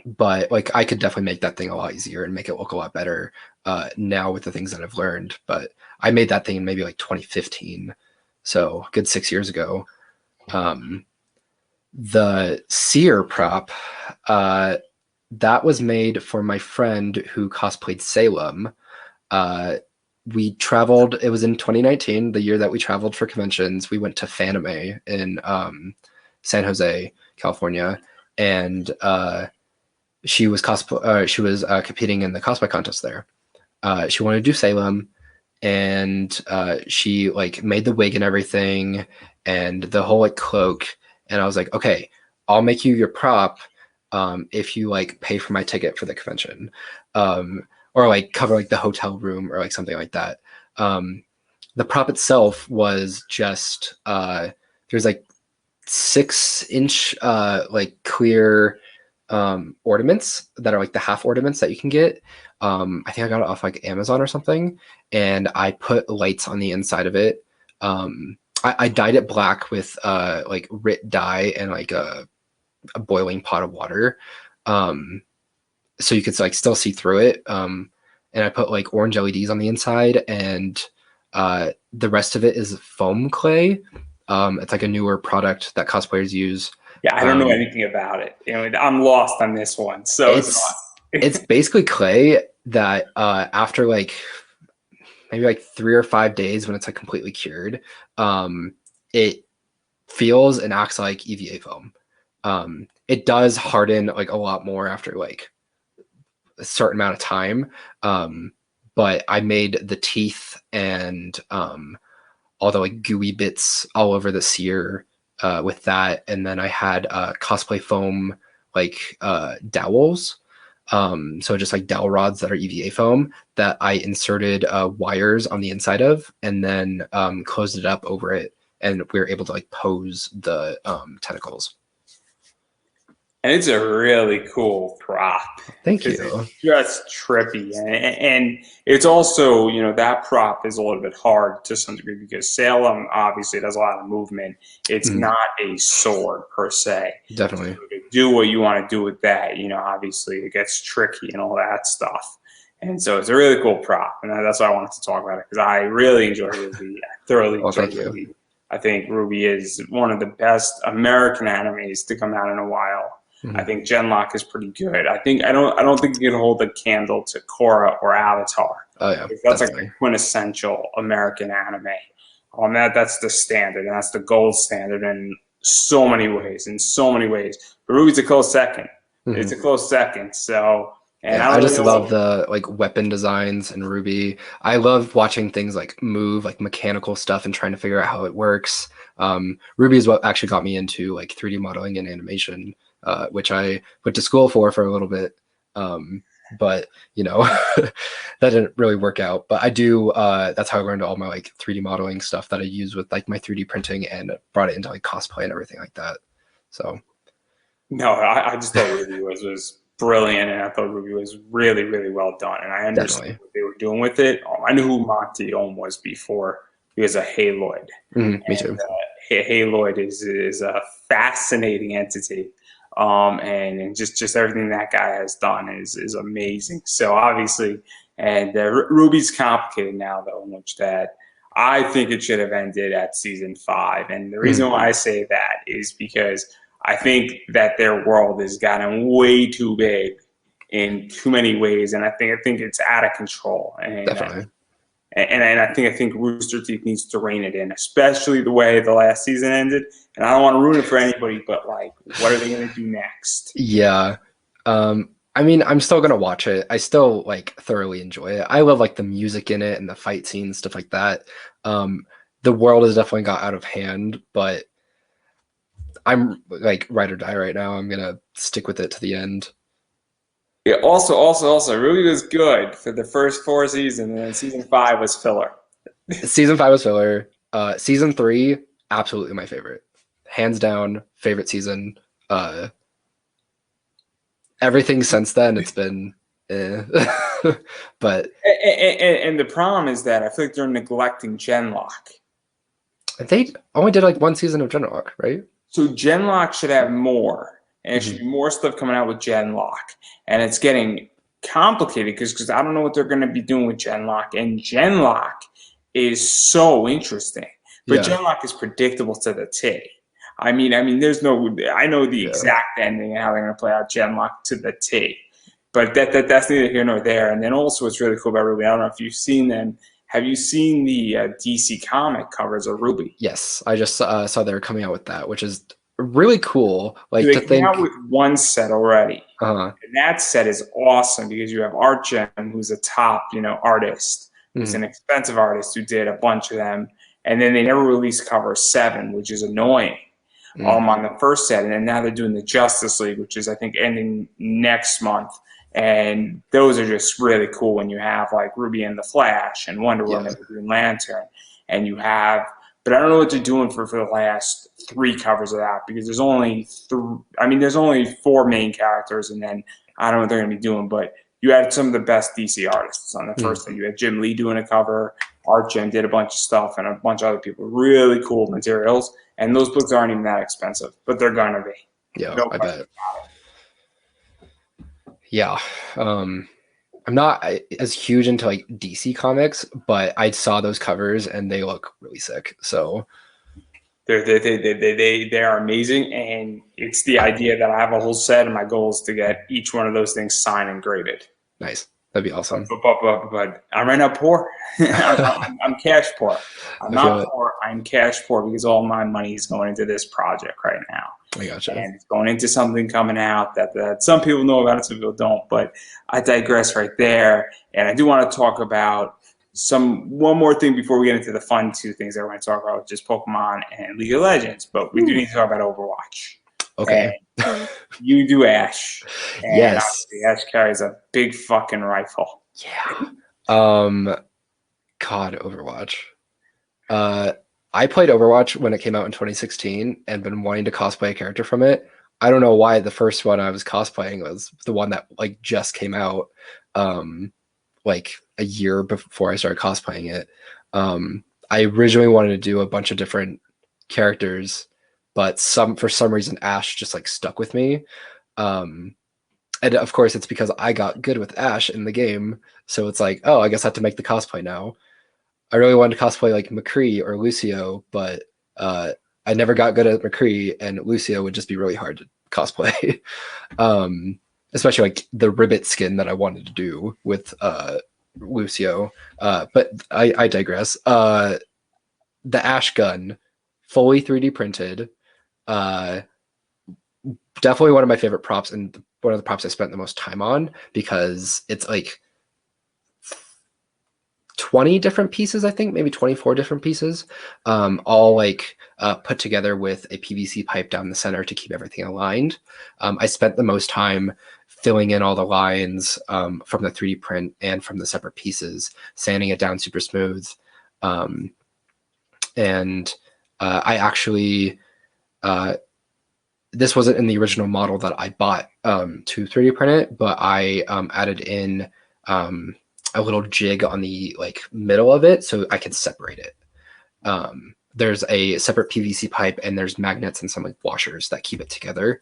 but like I could definitely make that thing a lot easier and make it look a lot better now with the things that I've learned. But I made that thing in maybe like 2015, so a good 6 years ago. Um, the seer prop, that was made for my friend who cosplayed Salem. Uh, we traveled, it was in 2019, the year that we traveled for conventions. We went to Fanime in San Jose, California, and she was competing in the cosplay contest there. She wanted to do Salem, and she like made the wig and everything and the whole like cloak, and I was like, okay, I'll make you your prop if you like pay for my ticket for the convention, or like cover like the hotel room or like something like that. The prop itself was just there's like 6-inch like clear ornaments that are like the half ornaments that you can get. I think I got it off like Amazon or something, and I put lights on the inside of it. I dyed it black with like Rit dye and like a boiling pot of water, so you could like still see through it. And I put like orange LEDs on the inside, and the rest of it is foam clay. It's like a newer product that cosplayers use. Yeah, I don't know Um, anything about it. I'm lost on this one. So it's it's it's basically clay that after like maybe like 3 or 5 days when it's like completely cured, it feels and acts like EVA foam. It does harden like a lot more after like a certain amount of time. But I made the teeth and all the like gooey bits all over the seer with that, and then I had cosplay foam dowels. So just like dowel rods that are EVA foam that I inserted wires on the inside of, and then closed it up over it, and we were able to like pose the tentacles. And it's a really cool prop Thank because you. it's just trippy. And it's also, that prop is a little bit hard to some degree because Salem obviously does a lot of movement. It's Mhm. not a sword per se. Definitely. So to do what you want to do with that, obviously it gets tricky and all that stuff. And so it's a really cool prop. And that's why I wanted to talk about it because I really enjoy Ruby. I thoroughly Oh, enjoy thank you. Ruby. I think Ruby is one of the best American animes to come out in a while. I Mhm. think Genlock is pretty good. I don't think you can hold a candle to Korra or Avatar. Oh yeah, That's like the definitely. quintessential American anime. That's the standard and that's the gold standard in so many ways. In so many ways, but Ruby's a close second. It's Mhm. a close second. So, and Yeah, I I don't really just know love what. the like weapon designs in Ruby. I love watching things like move, like mechanical stuff, and trying to figure out how it works. Ruby is what actually got me into like 3D modeling and animation, which I went to school for a little bit. But that didn't really work out. But I do. That's how I learned all my like 3D modeling stuff that I use with like my 3D printing and brought it into like cosplay and everything like that. So No, I just thought Ruby was brilliant, and I thought Ruby was really, really well done, and I understood definitely. what they were doing with it. I knew who Monty Ohm was before he was a Haloid, Me and too. Haloid is a fascinating entity, and just everything that guy has done is amazing. So obviously, and Ruby's complicated now though, in which that I think it should have ended at season 5, and the reason Mhm. why I say that is because I think that their world has gotten way too big in too many ways, and I think it's out of control. Definitely. And I think Rooster Teeth needs to rein it in, especially the way the last season ended. And I don't want to ruin it for anybody, but like, what are they going to do next? Yeah. I mean, I'm still gonna watch it. I still like thoroughly enjoy it. I love like the music in it and the fight scenes, stuff like that. Um, the world has definitely got out of hand, but I'm like ride or die right now. I'm gonna stick with it to the end. Yeah. Also, Ruby was good for the first 4 seasons, and then season 5 was filler. Season 5 was filler. Season 3, absolutely my favorite. Hands down, favorite season. Uh, Everything since then, it's been eh. But And the problem is that I feel like they're neglecting Genlock. they only did like one season of Genrock, right? So Genlock should have more, and it should Mhm. be more stuff coming out with Genlock. And it's getting complicated because I don't know what they're going to be doing with Genlock. And Genlock is so interesting, but Yeah, Genlock is predictable to the T. I mean, there's no. I know the yeah. exact ending and how they're going to play out Genlock to the T. But that's neither here nor there. And then also, what's really cool about Ruby, I don't know if you've seen them. Have you seen the DC comic covers of Ruby? Yes, I just saw they were coming out with that, which is really cool. So Like they to came out think, with one set already. uh, And that set is awesome because you have Art Gem, who's a top, artist, who's mm, an expensive artist who did a bunch of them. And then they never released cover 7, which is annoying. mm, On the first set, and then now they're doing the Justice League, which is I think ending next month. And those are just really cool when you have like Ruby and the Flash and Wonder yeah, Woman and Green Lantern, and you have. But I don't know what they're doing for the last 3 covers of that because there's only there's only 4 main characters, and then I don't know what they're going to be doing. But you had some of the best DC artists on the mm, first thing. You had Jim Lee doing a cover, Art Gem did a bunch of stuff, and a bunch of other people. Really cool materials. And those books aren't even that expensive, but they're gonna be. yeah. No I question. bet. Yeah. I'm not as huge into like DC comics, but I saw those covers and they look really sick. So They are amazing, and it's the idea that I have a whole set, and my goal is to get each one of those things signed and graded. nice. That'd be But, awesome. but, but, but I'm right now poor. I'm cash poor. I'm I feel not it. poor. I'm cash poor because all my money is going into this project right now. I gotcha. And it's going into something coming out that some people know about it, some people don't. But I digress right there. And I do want to talk about one more thing before we get into the fun two things that we're going to talk about, just Pokemon and League of Legends. But we do need to talk about Overwatch. Okay. And you do Ash, and Yes. obviously Ash carries a big fucking rifle. Yeah. God, Overwatch. I played Overwatch when it came out in 2016 and been wanting to cosplay a character from it. I don't know why the first one I was cosplaying was the one that like just came out like a year before I started cosplaying it. I originally wanted to do a bunch of different characters, but for some reason Ash just like stuck with me. And of course it's because I got good with Ash in the game, so it's like, oh, I guess I have to make the cosplay now. I really wanted to cosplay like McCree or Lucio, but I never got good at McCree, and Lucio would just be really hard to cosplay. Especially like the ribbit skin that I wanted to do with Lucio. But I digress. The Ash gun, fully 3D printed. Definitely one of my favorite props, and one of the props I spent the most time on, because it's like 20 different pieces, I think, maybe 24 different pieces, all like put together with a PVC pipe down the center to keep everything aligned. I spent the most time filling in all the lines from the 3D print and from the separate pieces, sanding it down super smooth. And I actually, this wasn't in the original model that I bought to 3D print it, but I added in a little jig on the like middle of it so I could separate it. There's a separate PVC pipe, and there's magnets and some like washers that keep it together.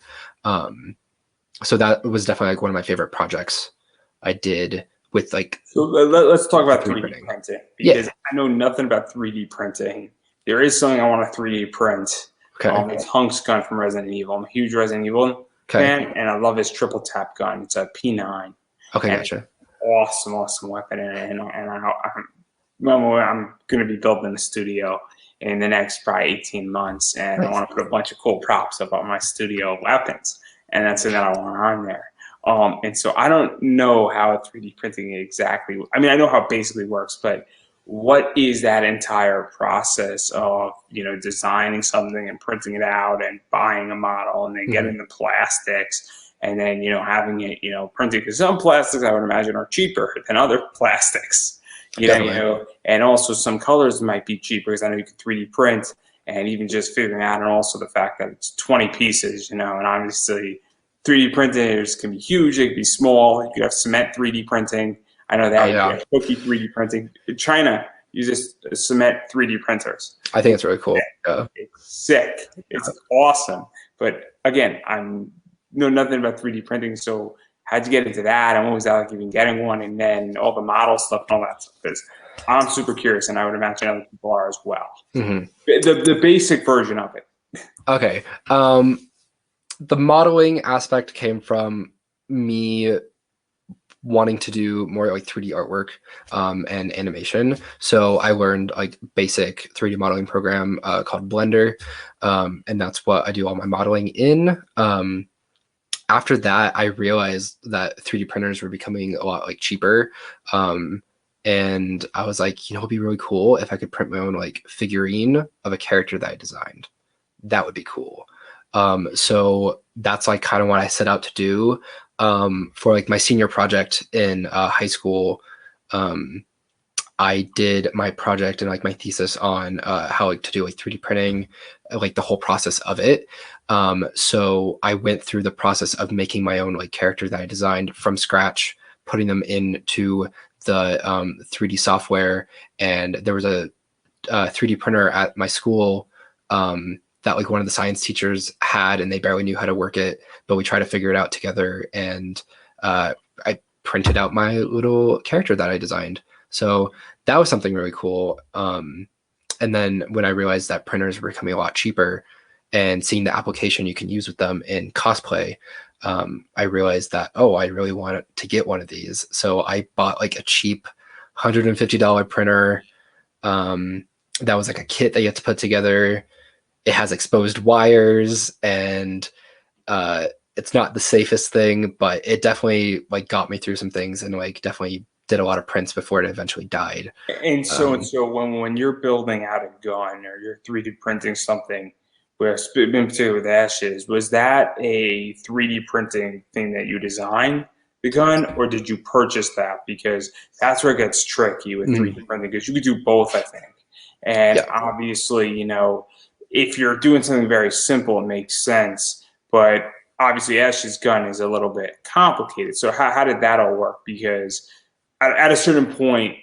So that was definitely like one of my favorite projects I did with like. So let's talk about 3D printing. printing, because Yeah. I know nothing about 3D printing. There is something I want to 3D print. Okay. It's Hunk's gun from Resident Evil. I'm a huge Resident Evil fan, and I love his triple tap gun. It's a P9. Okay, and gotcha. awesome weapon, and I'm going to be building a studio in the next probably 18 months, and nice. I want to put a bunch of cool props up on my studio weapons, and that's something that I want on there. And so I don't know how 3D printing exactly, I mean, I know how it basically works, but what is that entire process of, designing something and printing it out and buying a model and then getting the plastics and then, having it, printed? Because some plastics I would imagine are cheaper than other plastics, and also some colors might be cheaper because I know you can 3D print, and even just figuring out, and also the fact that it's 20 pieces, and obviously 3D printers can be huge, they can be small. You could have cement 3D printing. I know that. You have cookie 3D printing. In China, you just cement 3D printers. I think it's really cool. Yeah. It's sick. It's awesome. But again, I know nothing about 3D printing, so how'd you get into that? And what was that like even getting one? And then all the model stuff and all that stuff. Because I'm super curious, and I would imagine other people are as well. The basic version of it. Okay. The modeling aspect came from me wanting to do more like 3D artwork and animation. So I learned like basic 3D modeling program called Blender, and that's what I do all my modeling in. After that, I realized that 3D printers were becoming a lot like cheaper. And I was like, it'd be really cool if I could print my own like figurine of a character that I designed. That would be cool. So that's like kind of what I set out to do. For like my senior project in high school, I did my project and like my thesis on how like to do like 3D printing, like the whole process of it. So I went through the process of making my own like character that I designed from scratch, putting them into the 3D software. And there was a 3D printer at my school that like one of the science teachers had, and they barely knew how to work it, but we tried to figure it out together, and I printed out my little character that I designed. So that was something really cool. And then when I realized that printers were becoming a lot cheaper and seeing the application you can use with them in cosplay, I realized that, I really wanted to get one of these. So I bought like a cheap $150 printer. That was like a kit that you have to put together. It has exposed wires, and it's not the safest thing, but it definitely like got me through some things and like definitely did a lot of prints before it eventually died. And so when you're building out a gun or you're 3D printing something, with in particular with ashes, was that a 3D printing thing that you designed the gun, or did you purchase that? Because that's where it gets tricky with 3D printing, because you could do both, I think. And Yeah. obviously, if you're doing something very simple, it makes sense. But obviously, Ash's gun is a little bit complicated. So how did that all work? Because at a certain point,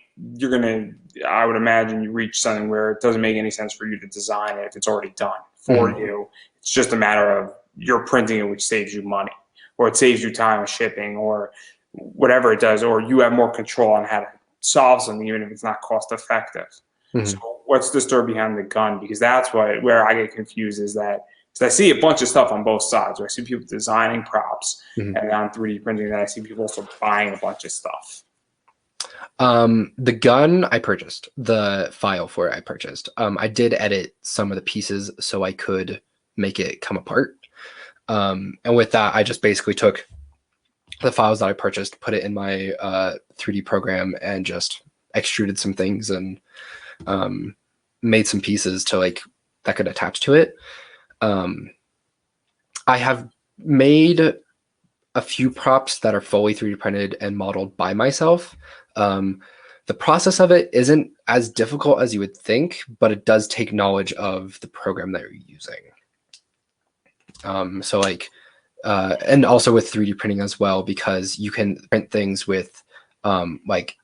I would imagine you reach something where it doesn't make any sense for you to design it if it's already done for you. It's just a matter of you're printing it, which saves you money, or it saves you time of shipping, or whatever it does, or you have more control on how to solve something, even if it's not cost effective. So what's the story behind the gun? Because that's where I get confused, is that because I see a bunch of stuff on both sides. Where I see people designing props and on 3D printing, and I see people also buying a bunch of stuff. The gun I purchased, the file for it I purchased. I did edit some of the pieces so I could make it come apart. And with that, I just basically took the files that I purchased, put it in my 3D program, and just extruded some things and made some pieces to that could attach to it. I have made a few props that are fully 3D printed and modeled by myself. The process of it isn't as difficult as you would think, but it does take knowledge of the program that you're using. And also with 3D printing as well, because you can print things with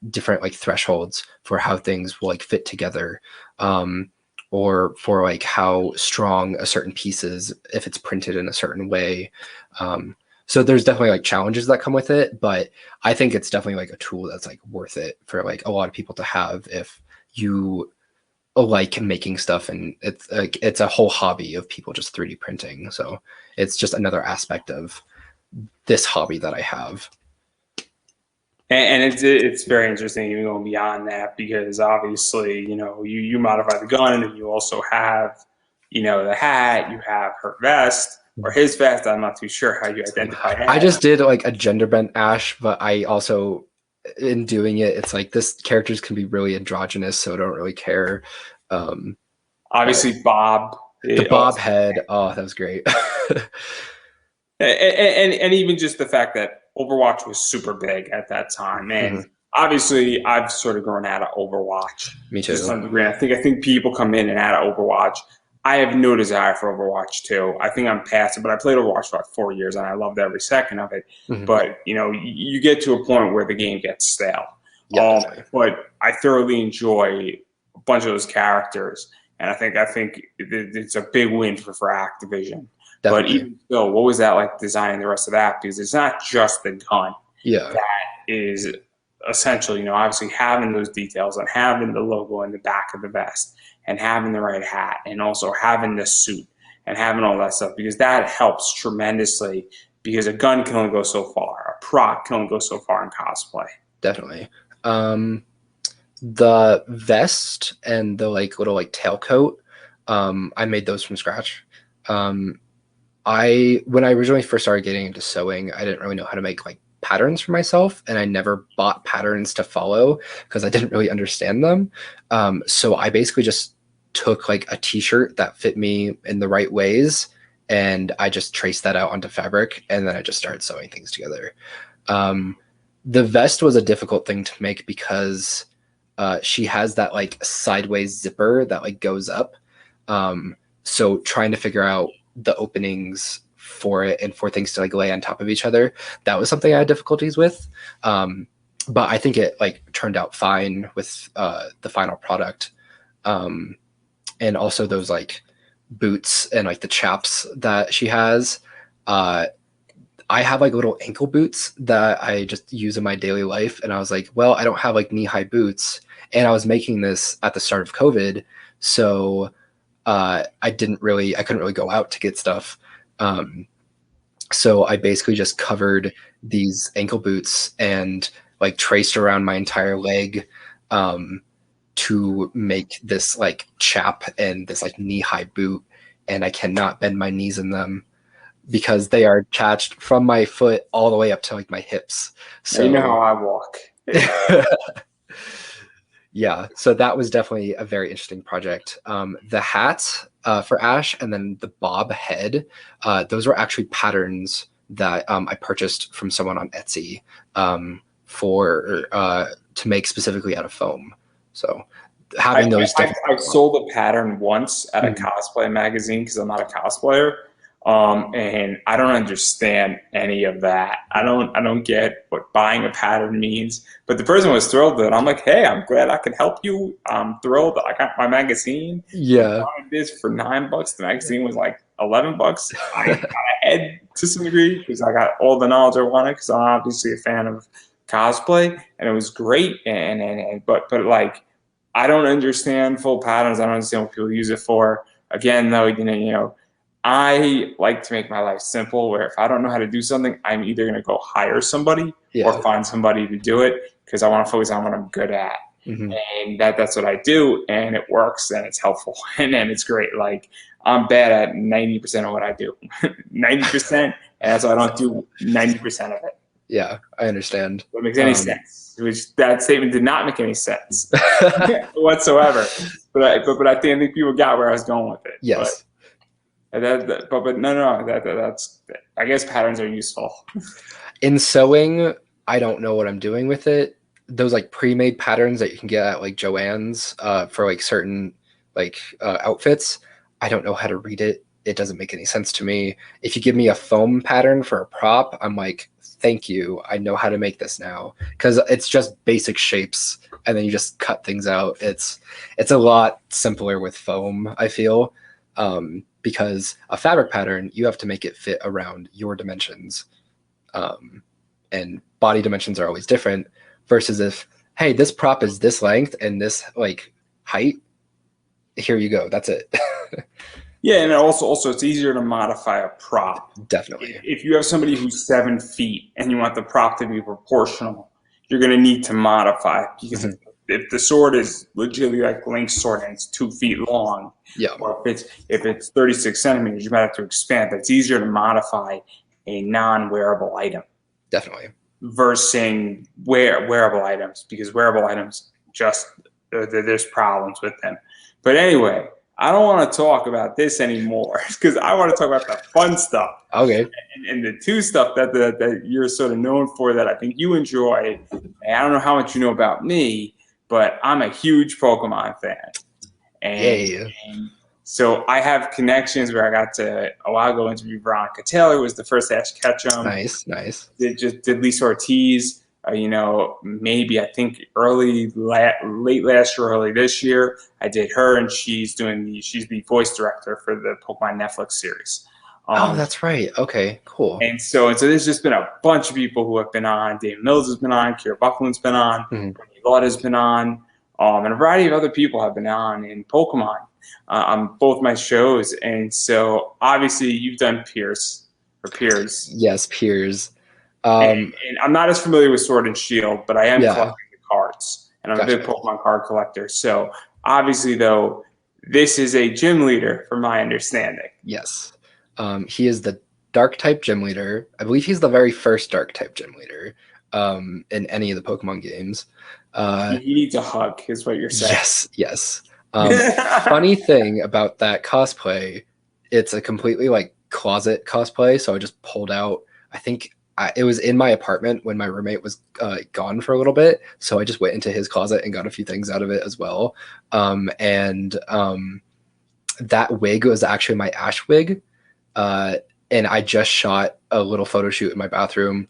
different thresholds for how things will fit together, or for how strong a certain piece is if it's printed in a certain way. So there's definitely challenges that come with it, but I think it's definitely a tool that's worth it for a lot of people to have if you like making stuff, and it's a whole hobby of people just 3D printing. So it's just another aspect of this hobby that I have. And it's very interesting, even going beyond that, because obviously, you modify the gun, and you also have, the hat, you have her vest or his vest. I'm not too sure how you identify that. I just did a gender bent Ash, but I also, in doing it, it's this characters can be really androgynous, so I don't really care. Obviously, Bob. The Bob head. Oh, that was great. and even just the fact that Overwatch was super big at that time, and obviously I've sort of grown out of Overwatch. Me too. To some degree. I think people come in and out of Overwatch. I have no desire for Overwatch 2. I think I'm past it, but I played Overwatch for 4 years, and I loved every second of it. But you get to a point where the game gets stale. Yeah, but I thoroughly enjoy a bunch of those characters, and I think it's a big win for Activision. Definitely. But even still, what was that like designing the rest of that? Because it's not just the gun. Yeah. That is essential, obviously having those details and having the logo in the back of the vest and having the right hat and also having the suit and having all that stuff, because that helps tremendously, because a gun can only go so far. A prop can only go so far in cosplay. Definitely. The vest and the little tailcoat, I made those from scratch. When I originally first started getting into sewing, I didn't really know how to make patterns for myself, and I never bought patterns to follow because I didn't really understand them. So I basically just took a t-shirt that fit me in the right ways, and I just traced that out onto fabric, and then I just started sewing things together. The vest was a difficult thing to make because she has that sideways zipper that goes up. So trying to figure out the openings for it and for things to lay on top of each other, that was something I had difficulties with. But I think it turned out fine with the final product. And also those boots and the chaps that she has. I have little ankle boots that I just use in my daily life. And I was well, I don't have knee-high boots. And I was making this at the start of COVID. So I couldn't really go out to get stuff. So I basically just covered these ankle boots and traced around my entire leg to make this chap and this knee-high boot. And I cannot bend my knees in them because they are attached from my foot all the way up to my hips. So you know how I walk. Yeah, so that was definitely a very interesting project. The hat for Ash and then the bob head, those were actually patterns that I purchased from someone on Etsy for to make specifically out of foam. So having those definitely. I've sold a pattern once at a Mhm. cosplay magazine because I'm not a cosplayer, and I don't understand any of that. I don't get what buying a pattern means. But the person was thrilled that I'm like, hey, I'm glad I could help you. I'm thrilled that I got my magazine. I Yeah, wanted this for $9. The magazine was like $11. I got ahead to some degree because I got all the knowledge I wanted because I'm obviously a fan of cosplay, and it was great. But like I don't understand full patterns. I don't understand what people use it for. Again, though, I like to make my life simple. Where if I don't know how to do something, I'm either going to go hire somebody yeah. or find somebody to do it because I want to focus on what I'm good at, Hmm. and that's what I do, and it works, and it's helpful, and it's great. Like I'm bad at 90% of what I do, 90%, and that's why I don't do 90% of it. Yeah, I understand. If it makes any sense. Which that statement did not make any sense whatsoever. But I think people got where I was going with it. Yes. But no, that's I guess patterns are useful. In sewing, I don't know what I'm doing with it. Those like pre-made patterns that you can get at like Joann's for like certain like outfits, I don't know how to read it. It doesn't make any sense to me. If you give me a foam pattern for a prop, I'm like, thank you. I know how to make this now because it's just basic shapes and then you just cut things out. It's a lot simpler with foam, I feel, because a fabric pattern you have to make it fit around your dimensions. And body dimensions are always different versus if, hey, this prop is this length and this like height, here you go, that's it. Yeah, and also it's easier to modify a prop. Definitely. If you have somebody who's 7 feet and you want the prop to be proportional, you're going to need to modify it because Mhm. if the sword is legitimately like Link's sword and it's 2 feet long, Yeah, or if it's 36 centimeters, you might have to expand. But it's easier to modify a non-wearable item definitely. versus wearable items because wearable items just there's problems with them. But anyway, I don't want to talk about this anymore because I want to talk about the fun stuff Okay. and the two stuff that you're sort of known for that I think you enjoy. And I don't know how much you know about me, but I'm a huge Pokemon fan. And, Yay. and so I have connections where I got to a while ago interview Veronica Taylor, who was the first Ash Ketchum. Nice. Did Lisa Ortiz. Maybe I think late last year, early this year, I did her, and she's the voice director for the Pokemon Netflix series. Oh, that's right. Okay, cool. And so there's just been a bunch of people who have been on. Dave Mills has been on. Kira Buckland's been on. Mhm. Brittany Lott has been on. And a variety of other people have been on in Pokemon on both my shows. And so obviously you've done Pierce or Piers. Yes, Piers. And I'm not as familiar with Sword and Shield, but I am Yeah, collecting the cards. And I'm a big gotcha. Pokemon card collector. So obviously, though, this is a gym leader, from my understanding. Yes. He is the dark type gym leader. I believe he's the very first dark type gym leader in any of the Pokemon games. He needs a hug, is what you're saying. Yes. Funny thing about that cosplay, it's a completely like closet cosplay. So I just pulled out, I think it was in my apartment when my roommate was gone for a little bit. So I just went into his closet and got a few things out of it as well. That wig was actually my Ash wig. And I just shot a little photo shoot in my bathroom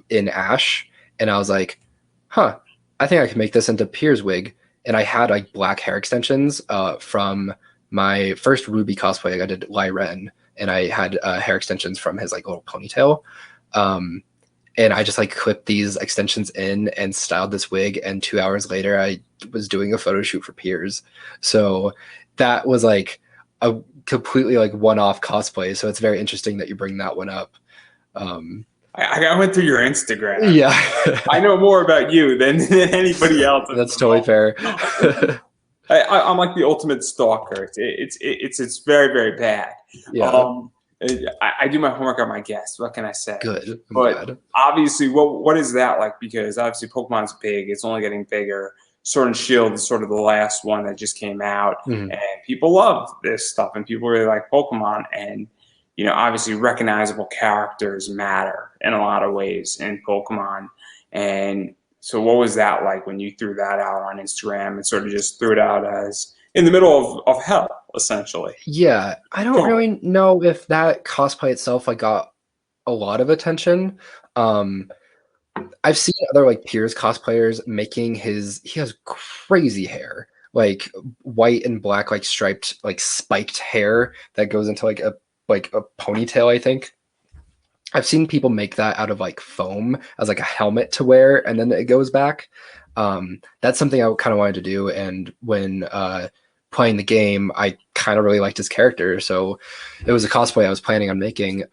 in Ash. And I was like, huh, I think I can make this into Pier's wig. And I had like black hair extensions from my first Ruby cosplay. I did Lyren, and I had hair extensions from his like little ponytail. And I just like clipped these extensions in and styled this wig. And 2 hours later, I was doing a photo shoot for Piers. So that was like a completely like one-off cosplay. So it's very interesting that you bring that one up. I went through your Instagram. Yeah, I know more about you than anybody else. that's totally fair. I'm like the ultimate stalker. It's very, very bad. Yeah. I do my homework on my guests. What can I say? Good. I'm But glad. obviously, what is that like? Because obviously, Pokemon's big. It's only getting bigger. Sword and Shield is sort of the last one that just came out, Mhm. and people love this stuff, and people really like Pokemon. And obviously, recognizable characters matter in a lot of ways in Pokemon. And so, what was that like when you threw that out on Instagram and sort of just threw it out as in the middle of hell, essentially? Yeah, I don't really know if that cosplay itself like got a lot of attention. Um, I've seen other like peers cosplayers making he has crazy hair, like white and black, like striped, like spiked hair that goes into like a ponytail, I think. I've seen people make that out of like foam as like a helmet to wear and then it goes back. That's something I kind of wanted to do. And when playing the game, I kind of really liked his character. So it was a cosplay I was planning on making.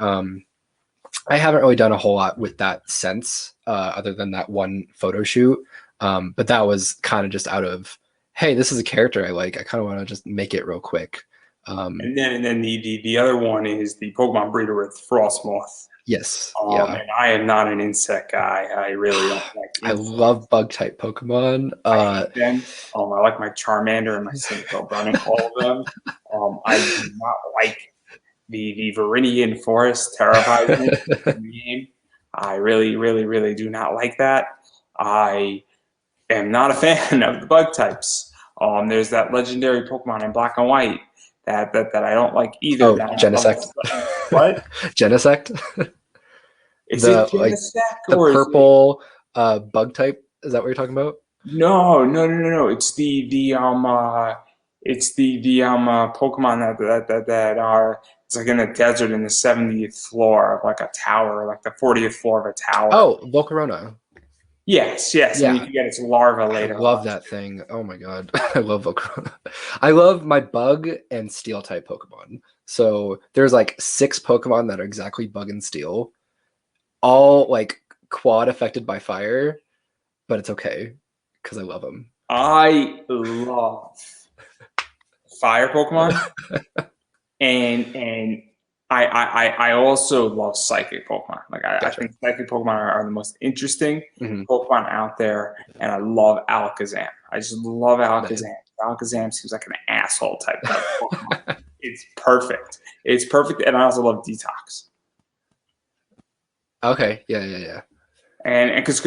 I haven't really done a whole lot with that since, other than that one photo shoot. But that was kind of just out of, hey, this is a character I like. I kind of want to just make it real quick. And then the other one is the Pokemon breeder with Frostmoth. Yes, yeah. And I am not an insect guy. I really don't like I insects. love bug type Pokemon. I hate them. I like my Charmander and my Cyndaquil running all of them. I do not like the Viridian Forest. Terrifies me in the game. I really, really, really do not like that. I am not a fan of the bug types. There's that legendary Pokemon in Black and White that I don't like either. Oh, That Genesect. what? Genesect. Is The it like Genesect the or is it? purple bug type. Is that what you're talking about? No, no, no, no, no. It's the Pokemon that are it's like in a desert in the 70th floor of like a tower, like the 40th floor of a tower. Oh, Volcarona. Yes, yes, and you Yeah, can get its larva I later love on. that thing. Oh my god, I love Volcarona. I love my bug and steel type Pokemon. So there's like 6 Pokemon that are exactly bug and steel, all like quad affected by fire, but it's okay because I love them. I love fire Pokemon, and I also love psychic Pokemon. Like I Gotcha. think psychic Pokemon are the most interesting Hmm. Pokemon out there, and I love Alakazam. I just love Nice. Alakazam. Alakazam seems like an asshole type of Pokemon. It's perfect. It's perfect, and I also love Detox. Okay. Yeah. Yeah. Yeah. And because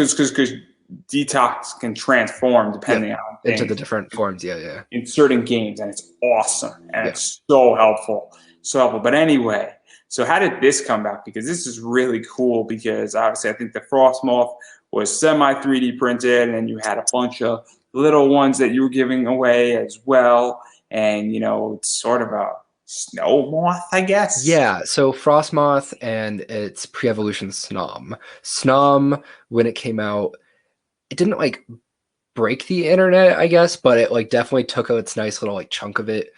Detox can transform Yep. depending on Into the things different forms. Yeah. Yeah. in certain games, and it's awesome and Yeah. it's so helpful, so helpful. But anyway, so how did this come about? Because this is really cool. Because obviously, I think the Frostmoth was semi 3D printed, and you had a bunch of little ones that you were giving away as well. And it's sort of a snow moth, I guess. Yeah, so Frostmoth and its pre-evolution Snom. Snom, when it came out, it didn't like break the internet, I guess, but it like definitely took out its nice little like chunk of it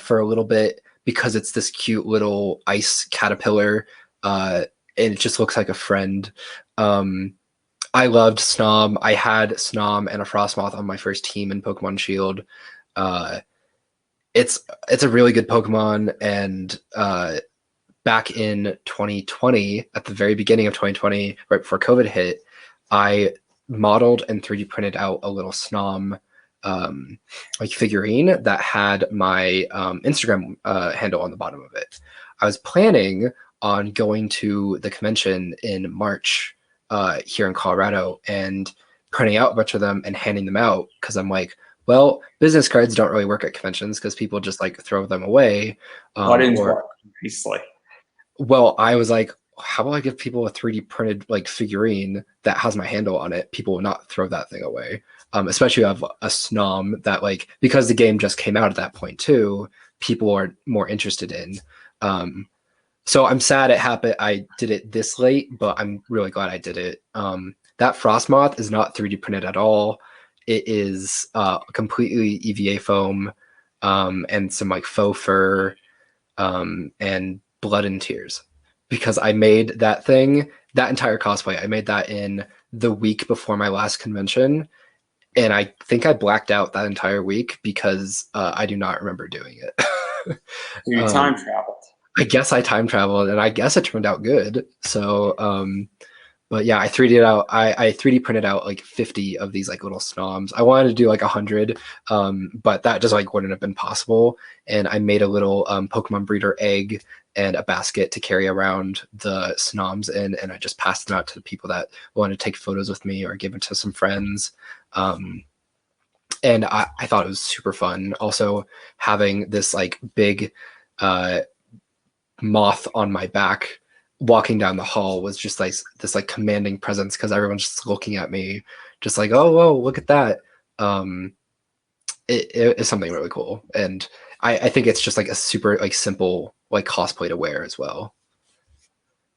for a little bit because it's this cute little ice caterpillar, and it just looks like a friend. Um, I loved Snom. I had Snom and a Frostmoth on my first team in Pokemon Shield. Uh, it's a really good Pokemon, and back in 2020, at the very beginning of 2020, right before COVID hit, I modeled and 3D printed out a little Snom like figurine that had my Instagram handle on the bottom of it. I was planning on going to the convention in March here in Colorado and printing out a bunch of them and handing them out because I'm like, well, business cards don't really work at conventions because people just like throw them away. Buttons Or work nicely. well, I was like, how will I give people a 3D printed like figurine that has my handle on it? People will not throw that thing away. Especially of a Snom that like because the game just came out at that point too, people are more interested in. Um, so I'm sad it happened. I did it this late, but I'm really glad I did it. That Frostmoth is not 3D printed at all. It is completely EVA foam and some like faux fur and blood and tears because I made that thing, that entire cosplay. I made that in the week before my last convention, and I think I blacked out that entire week because I do not remember doing it. So you um, time traveled. I guess I time traveled, and I guess it turned out good. So, but yeah, I 3D it out. I 3D printed out like 50 of these like little snoms. I wanted to do like 100, but that just like wouldn't have been possible. And I made a little Pokemon breeder egg and a basket to carry around the snoms in, and I just passed them out to the people that wanted to take photos with me or give it to some friends. And I thought it was super fun. Also, having this like big uh, moth on my back walking down the hall was just like this like commanding presence because everyone's just looking at me, just like, oh, whoa, look at that. Um, it is something really cool, and I think it's just like a super like simple like cosplay to wear as well.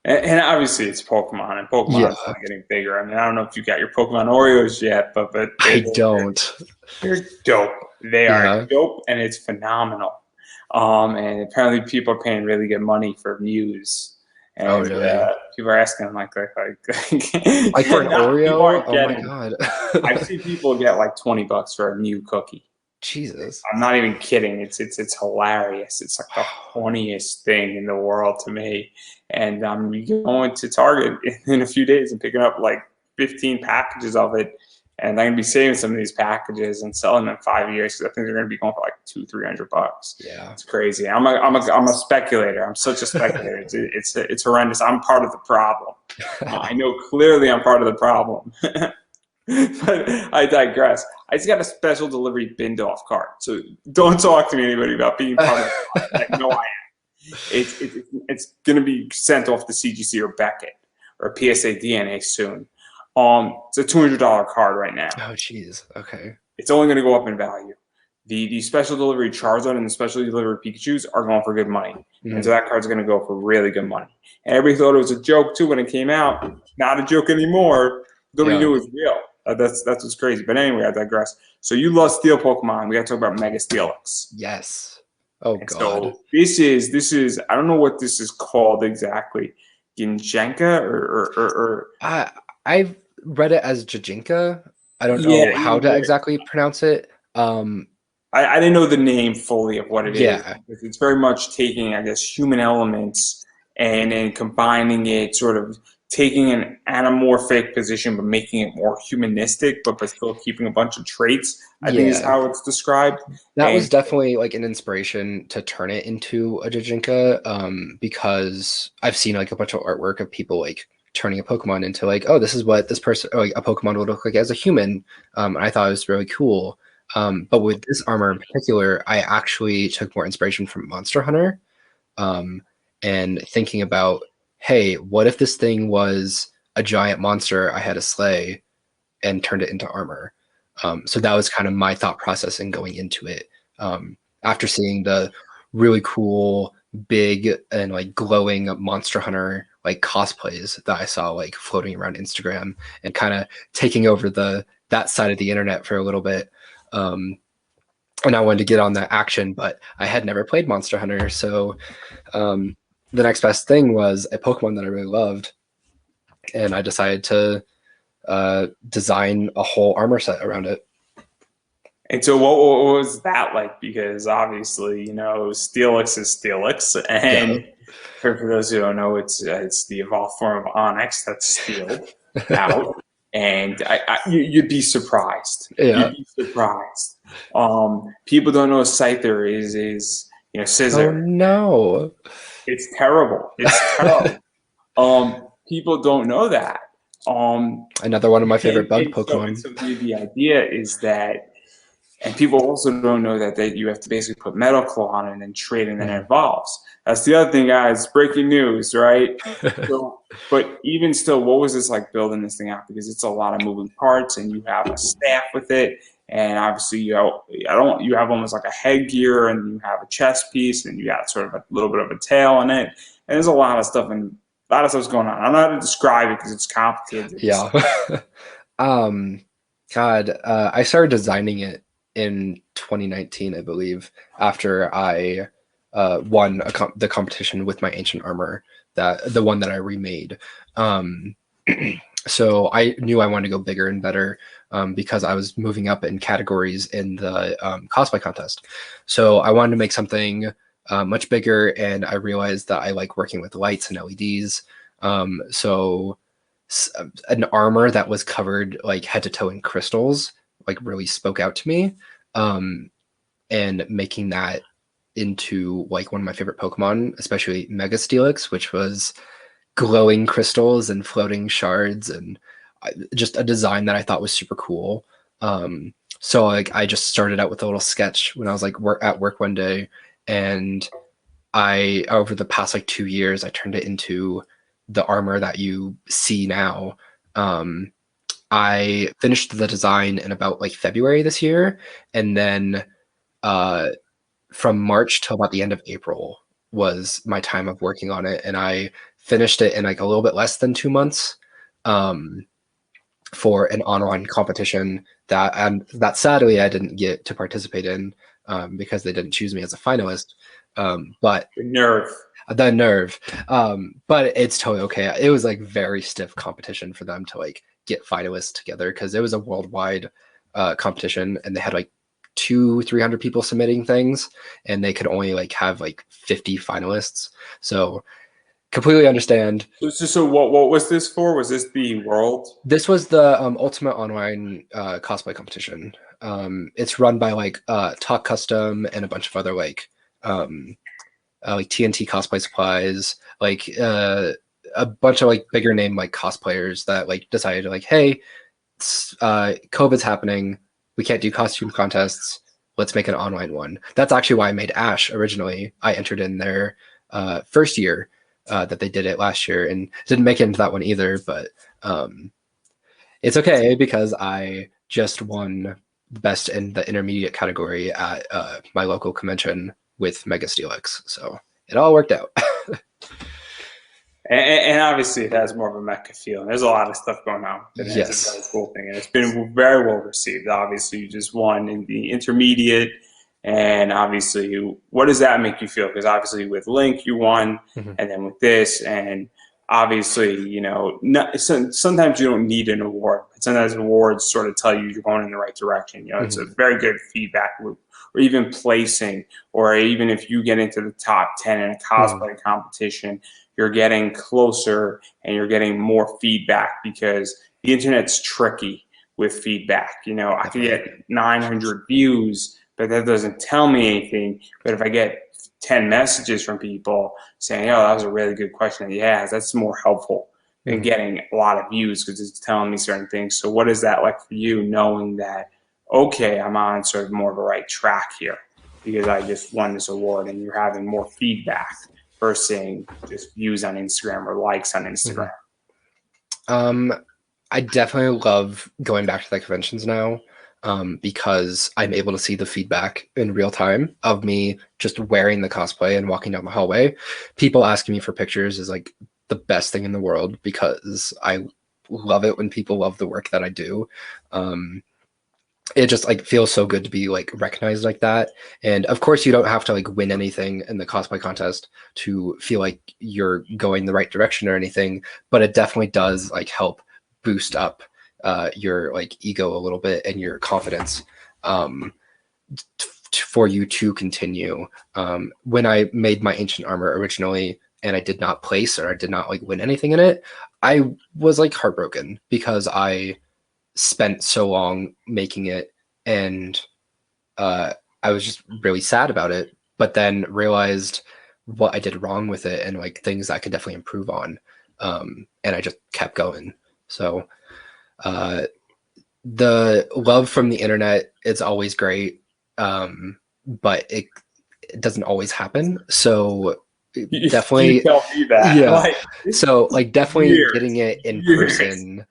And obviously it's Pokemon, and Yeah, Pokemon's only getting bigger. I mean, I don't know if you got your Pokemon Oreos yet, but I don't. they're dope. They are Yeah. dope, and it's phenomenal. And apparently people are paying really good money for views, Oh, and really? people are asking like Like for an people Oreo? aren't Oh my getting. god. I've seen people get like $20 for a Mew cookie. Jesus. I'm not even kidding. It's hilarious. It's like the funniest thing in the world to me. And I'm going to Target in a few days and picking up like 15 packages of it. And I'm gonna be saving some of these packages and selling them in 5 years because I think they're gonna be going for like $200-300. Yeah. It's crazy. I'm a speculator. I'm such a speculator. It's horrendous. I'm part of the problem. I know clearly I'm part of the problem. But I digress. I just got a special delivery binned off cart. So don't talk to me anybody about being part of it. Like, no, I am. It's going to be sent off to CGC or Beckett or PSA DNA soon. It's a $200 card right now. Oh, jeez. Okay. It's only going to go up in value. The special delivery Charizard and the special delivery Pikachu's are going for good money. Mm. And so that card's going to go for really good money. And everybody thought it was a joke too when it came out. Not a joke anymore. Nobody knew it was real. That's what's crazy. But anyway, I digress. So you love Steel Pokemon. We got to talk about Mega Steelix. Yes. Oh And god. so this is I don't know what this is called exactly. Ginjenka or I've read it as Jajinka. I don't know yeah, how to exactly pronounce it. I didn't know the name fully of what it is. Yeah. It's very much taking, I guess, human elements and then combining it, sort of taking an anamorphic position but making it more humanistic, but still keeping a bunch of traits. I think is Yeah. how it's described. That And was definitely like an inspiration to turn it into a Jajinka, because I've seen like a bunch of artwork of people like turning a Pokemon into like, oh, this is what this person or like a Pokemon would look like as a human. And I thought it was really cool. But with this armor in particular, I actually took more inspiration from Monster Hunter, and thinking about, hey, what if this thing was a giant monster I had to slay and turned it into armor? So that was kind of my thought process in going into it. After seeing the really cool, big, and like glowing Monster Hunter like cosplays that I saw like floating around Instagram and kind of taking over that side of the internet for a little bit. And I wanted to get on that action, but I had never played Monster Hunter, so the next best thing was a Pokemon that I really loved, and I decided to design a whole armor set around it. And so what was that like? Because obviously, Steelix is Steelix. And for those who don't know, it's the evolved form of Onyx that's steeled out. And you'd be surprised. Yeah. You'd be surprised. People don't know Scyther is Scissor. Oh no. It's terrible. It's terrible. People don't know that. Another one of my favorite bug Pokemon. So the idea is that, and people also don't know that you have to basically put Metal Claw on it and then trade and then it evolves. That's the other thing, guys. Breaking news, right? But even still, what was this like building this thing out? Because it's a lot of moving parts, and you have a staff with it, and obviously you have almost like a headgear, and you have a chest piece, and you got sort of a little bit of a tail on it, and there's a lot of stuff and a lot of stuff's going on. I don't know how to describe it because it's complicated. Yeah. I started designing it in 2019, I believe, after I won the competition with my ancient armor, the one that I remade. So I knew I wanted to go bigger and better, because I was moving up in categories in the cosplay contest. So I wanted to make something much bigger, and I realized that I like working with lights and LEDs. So an armor that was covered like head to toe in crystals like really spoke out to me. Um, and making that into like one of my favorite Pokemon, especially Mega Steelix, which was glowing crystals and floating shards, and just a design that I thought was super cool. So like I just started out with a little sketch when I was like at work one day, and I over the past like 2 years I turned it into the armor that you see now. Um, I finished the design in about like February this year, and then uh, from March till about the end of April was my time of working on it, and I finished it in like a little bit less than 2 months, um, for an online competition that sadly I didn't get to participate in, because they didn't choose me as a finalist. But The nerve. the nerve. But it's totally okay. It was like very stiff competition for them to like get finalists together because it was a worldwide competition, and they had like 300 people submitting things, and they could only like have like 50 finalists. So completely understand. So what was this for? Was this the world? This was the ultimate online cosplay competition. It's run by like Talk Custom and a bunch of other um, like TNT cosplay supplies, like a bunch of like bigger name like cosplayers that like decided to like, hey, COVID's happening, we can't do costume contests. Let's make an online one. That's actually why I made Ash originally. I entered in their first year that they did it last year, and didn't make it into that one either. But um, it's okay because I just won the best in the intermediate category at my local convention with Mega Steelix. So it all worked out. And obviously, it has more of a mecha feel. And there's a lot of stuff going on with it. And it's a very Yes. cool thing. And it's been very well received. Obviously, you just won in the intermediate. And obviously, what does that make you feel? Because obviously, with Link, you won. Mhm. And then with this, and obviously, sometimes you don't need an award. But sometimes awards sort of tell you you're going in the right direction. It's a Mhm. very good feedback loop. Or even placing, or even if you get into the top 10 in a Mhm. cosplay competition, you're getting closer and you're getting more feedback because the internet's tricky with feedback. I could Definitely. get 900 views, but that doesn't tell me anything. But if I get 10 messages from people saying, oh, that was a really good question that he has, that's more helpful than Mhm. getting a lot of views because it's telling me certain things. So, what is that like for you, knowing that, okay, I'm on sort of more of a right track here because I just won this award and you're having more feedback versus just views on Instagram or likes on Instagram? Mhm. Um, I definitely love going back to the conventions now, because I'm able to see the feedback in real time of me just wearing the cosplay and walking down the hallway. People asking me for pictures is like the best thing in the world because I love it when people love the work that I do. Um, it just like feels so good to be like recognized like that. And of course, you don't have to like win anything in the cosplay contest to feel like you're going the right direction or anything, but it definitely does like help boost up your like ego a little bit and your confidence, um, for you to continue. When I made my ancient armor originally and I did not place or I did not like win anything in it, I was like heartbroken because I spent so long making it, and uh, I was just really sad about it. But then realized what I did wrong with it and like things I could definitely improve on, and I just kept going. So uh, the love from the internet is always great, but it doesn't always happen. So You definitely, tell me that. yeah. Like, So like definitely years, getting it in years. person,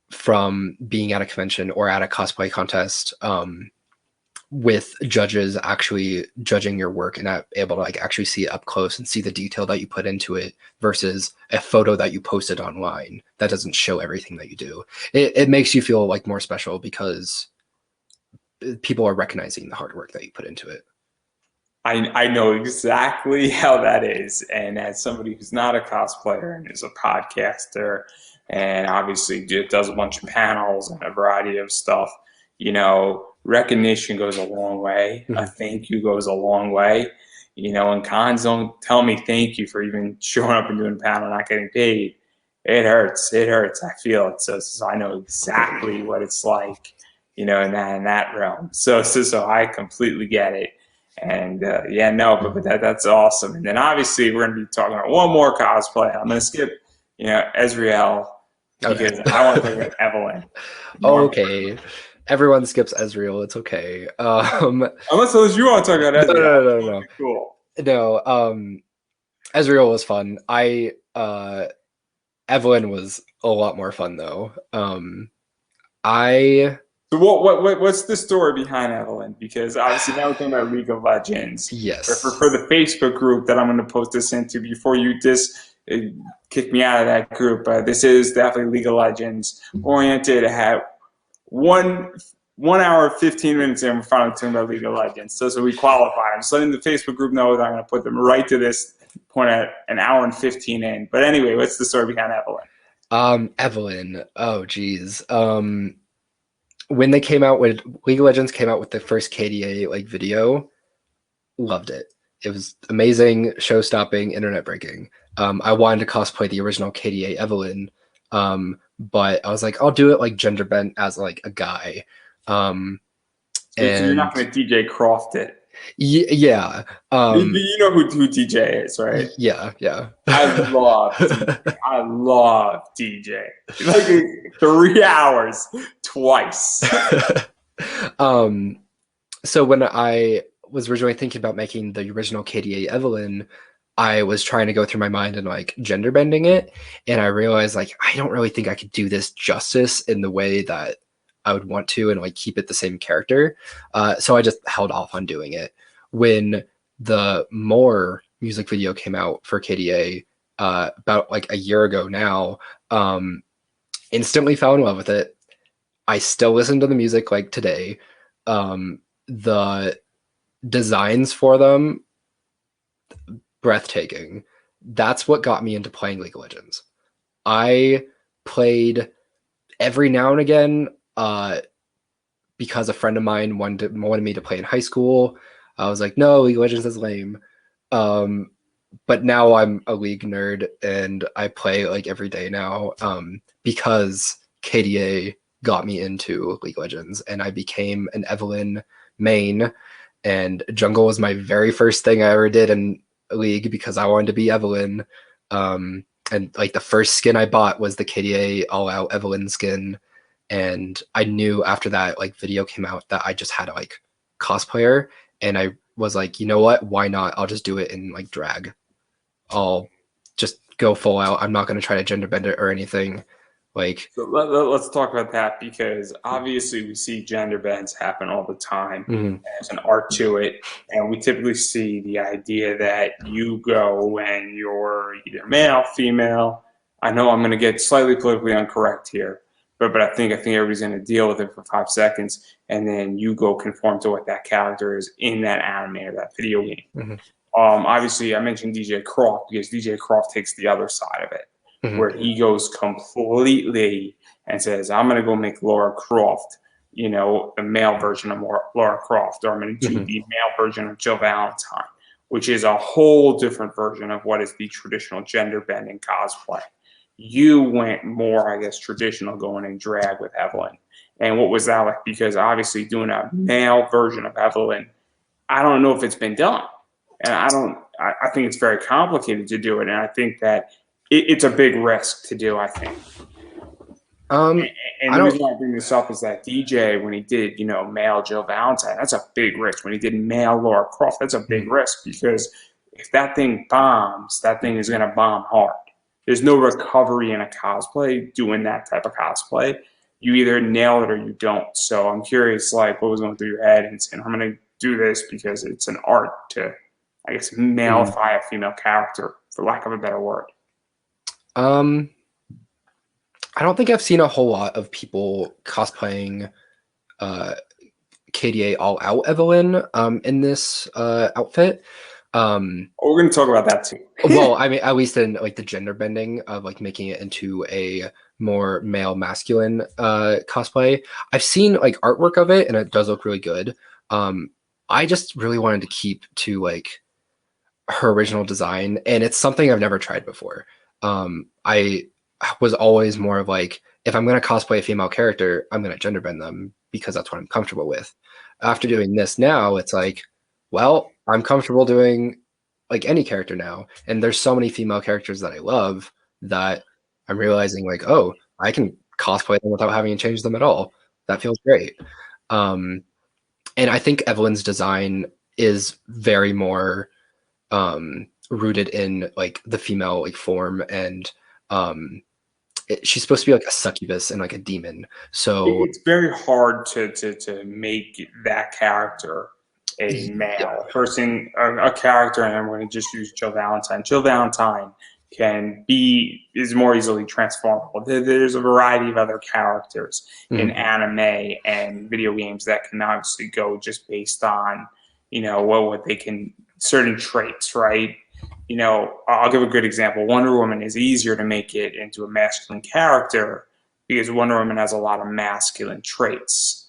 from being at a convention or at a cosplay contest, with judges actually judging your work and able to like actually see it up close and see the detail that you put into it versus a photo that you posted online that doesn't show everything that you do. It makes you feel like more special because people are recognizing the hard work that you put into it. I know exactly how that is. And as somebody who's not a cosplayer and is a podcaster and obviously does a bunch of panels and a variety of stuff, recognition goes a long way. A Mhm. thank you goes a long way. and cons don't tell me thank you for even showing up and doing a panel, not getting paid. It hurts. It hurts. I feel it. So I know exactly what it's like, in that realm. So I completely get it. And yeah, no, but that's awesome. And then obviously we're going to be talking about one more cosplay. I'm going to skip, Ezreal Okay. because I want to talk about Evelyn. Okay. Everyone skips Ezreal. It's okay. Unless you want to talk about Ezreal. No. Cool. No. Ezreal was fun. Evelyn was a lot more fun though. So what's the story behind Evelyn? Because obviously now we're talking about League of Legends. Yes. For the Facebook group that I'm going to post this into before you kick me out of that group, this is definitely League of Legends oriented. I have 1 hour 15 minutes in. We're finally talking about League of Legends. So we qualify. I'm just letting the Facebook group know that I'm going to put them right to this point at 1 hour and 15 in. But anyway, what's the story behind Evelyn? Evelyn. Oh, geez. When they came out with League of Legends came out with the first KDA like video, loved it. It was amazing, show-stopping, internet breaking. I wanted to cosplay the original KDA Evelyn, but I was like, I'll do it like gender bent as like a guy. So you're not going to DJ Croft it. Yeah. You know who DJ is, right? Yeah. I love DJ. Like 3 hours twice. So when I was originally thinking about making the original KDA Evelyn, I was trying to go through my mind and like gender bending it, and I realized like I don't really think I could do this justice in the way that I would want to and like keep it the same character. So I just held off on doing it. When the More music video came out for KDA about like a year ago now, instantly fell in love with it. I still listen to the music like today. The designs for them, breathtaking. That's what got me into playing League of Legends. I played every now and again because a friend of mine wanted me to play in high school. I was like, no, League of Legends is lame. But now I'm a League nerd and I play like every day now because KDA got me into League of Legends and I became an Evelyn main, and jungle was my very first thing I ever did in League because I wanted to be Evelyn. And like the first skin I bought was the KDA all out Evelyn skin. And I knew after that like video came out that I just had to like cosplayer, and I was like, you know what? Why not? I'll just do it in like drag. I'll just go full out. I'm not going to try to gender bend it or anything. Like, so let's talk about that because obviously we see gender bends happen all the time. There's an art to it, and we typically see the idea that you go when you're either male, female. I know I'm going to get slightly politically incorrect here, but I think everybody's going to deal with it for 5 seconds, and then you go conform to what that character is in that anime or that video game. Obviously, I mentioned DJ Croft because DJ Croft takes the other side of it, where he goes completely and says, I'm going to go make Laura Croft, the male version of Laura Croft, or I'm going to do the male version of Jill Valentine, which is a whole different version of what is the traditional gender bending cosplay. You went more, I guess, traditional, going in drag with Evelyn. And what was that like? Because obviously doing a male version of Evelyn, I don't know if it's been done. And I think it's very complicated to do it. And I think that it's a big risk to do, I think. And the reason why I bring this up is that DJ, when he did, male Jill Valentine, that's a big risk. When he did male Laura Croft, that's a big risk because if that thing bombs, that thing is going to bomb hard. There's no recovery in a cosplay doing that type of cosplay. You either nail it or you don't. So I'm curious, like, what was going through your head and saying, I'm going to do this because it's an art to, I guess, maleify a female character, for lack of a better word. I don't think I've seen a whole lot of people cosplaying KDA all out Evelyn in this outfit. We're going to talk about that too. Well, I mean, at least in like the gender bending of like making it into a more male masculine cosplay. I've seen like artwork of it and it does look really good. I just really wanted to keep to like her original design, and it's something I've never tried before. I was always more of like, if I'm going to cosplay a female character, I'm going to gender bend them because that's what I'm comfortable with. After doing this now, it's like, well, I'm comfortable doing like any character now, and there's so many female characters that I love that I'm realizing like, oh, I can cosplay them without having to change them at all. That feels great. Um, and I think Evelyn's design is very more rooted in like the female like form, and she's supposed to be like a succubus and like a demon. So It's very hard to make that character a yeah. male person, a character, and I'm going to just use Jill Valentine. Jill Valentine is more easily transformable. There's a variety of other characters in Mhm. anime and video games that can obviously go just based on, what they can, certain traits, right? I'll give a good example. Wonder Woman is easier to make it into a masculine character because Wonder Woman has a lot of masculine traits.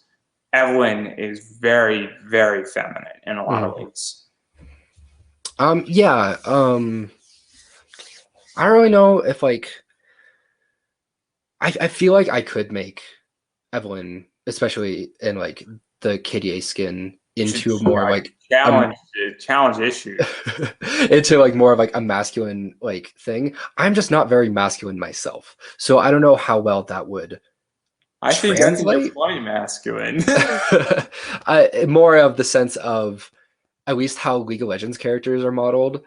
Evelyn is very, very feminine in a lot of Mhm. ways. Yeah. I don't really know if like I feel like I could make Evelyn, especially in like the KDA skin, You should into more of try like challenge challenge issues. into like more of like a masculine like thing. I'm just not very masculine myself, so I don't know how well that would I think you're translate. quite masculine. More of the sense of at least how League of Legends characters are modeled.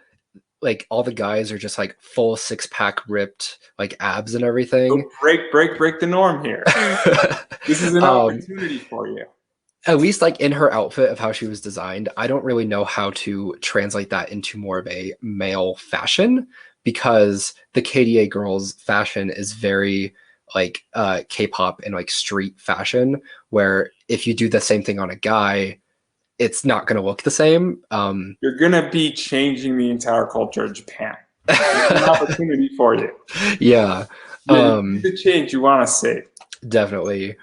Like all the guys are just like full six pack ripped, like abs and everything. So break the norm here. This is an um, opportunity for you. at least like in her outfit of how she was designed, I don't really know how to translate that into more of a male fashion because the KDA girls fashion is very like K-pop and like street fashion, where if you do the same thing on a guy, it's not going to look the same. You're gonna be changing the entire culture of Japan. It's an opportunity for you. Yeah, Yeah, you see the change you want to see. definitely.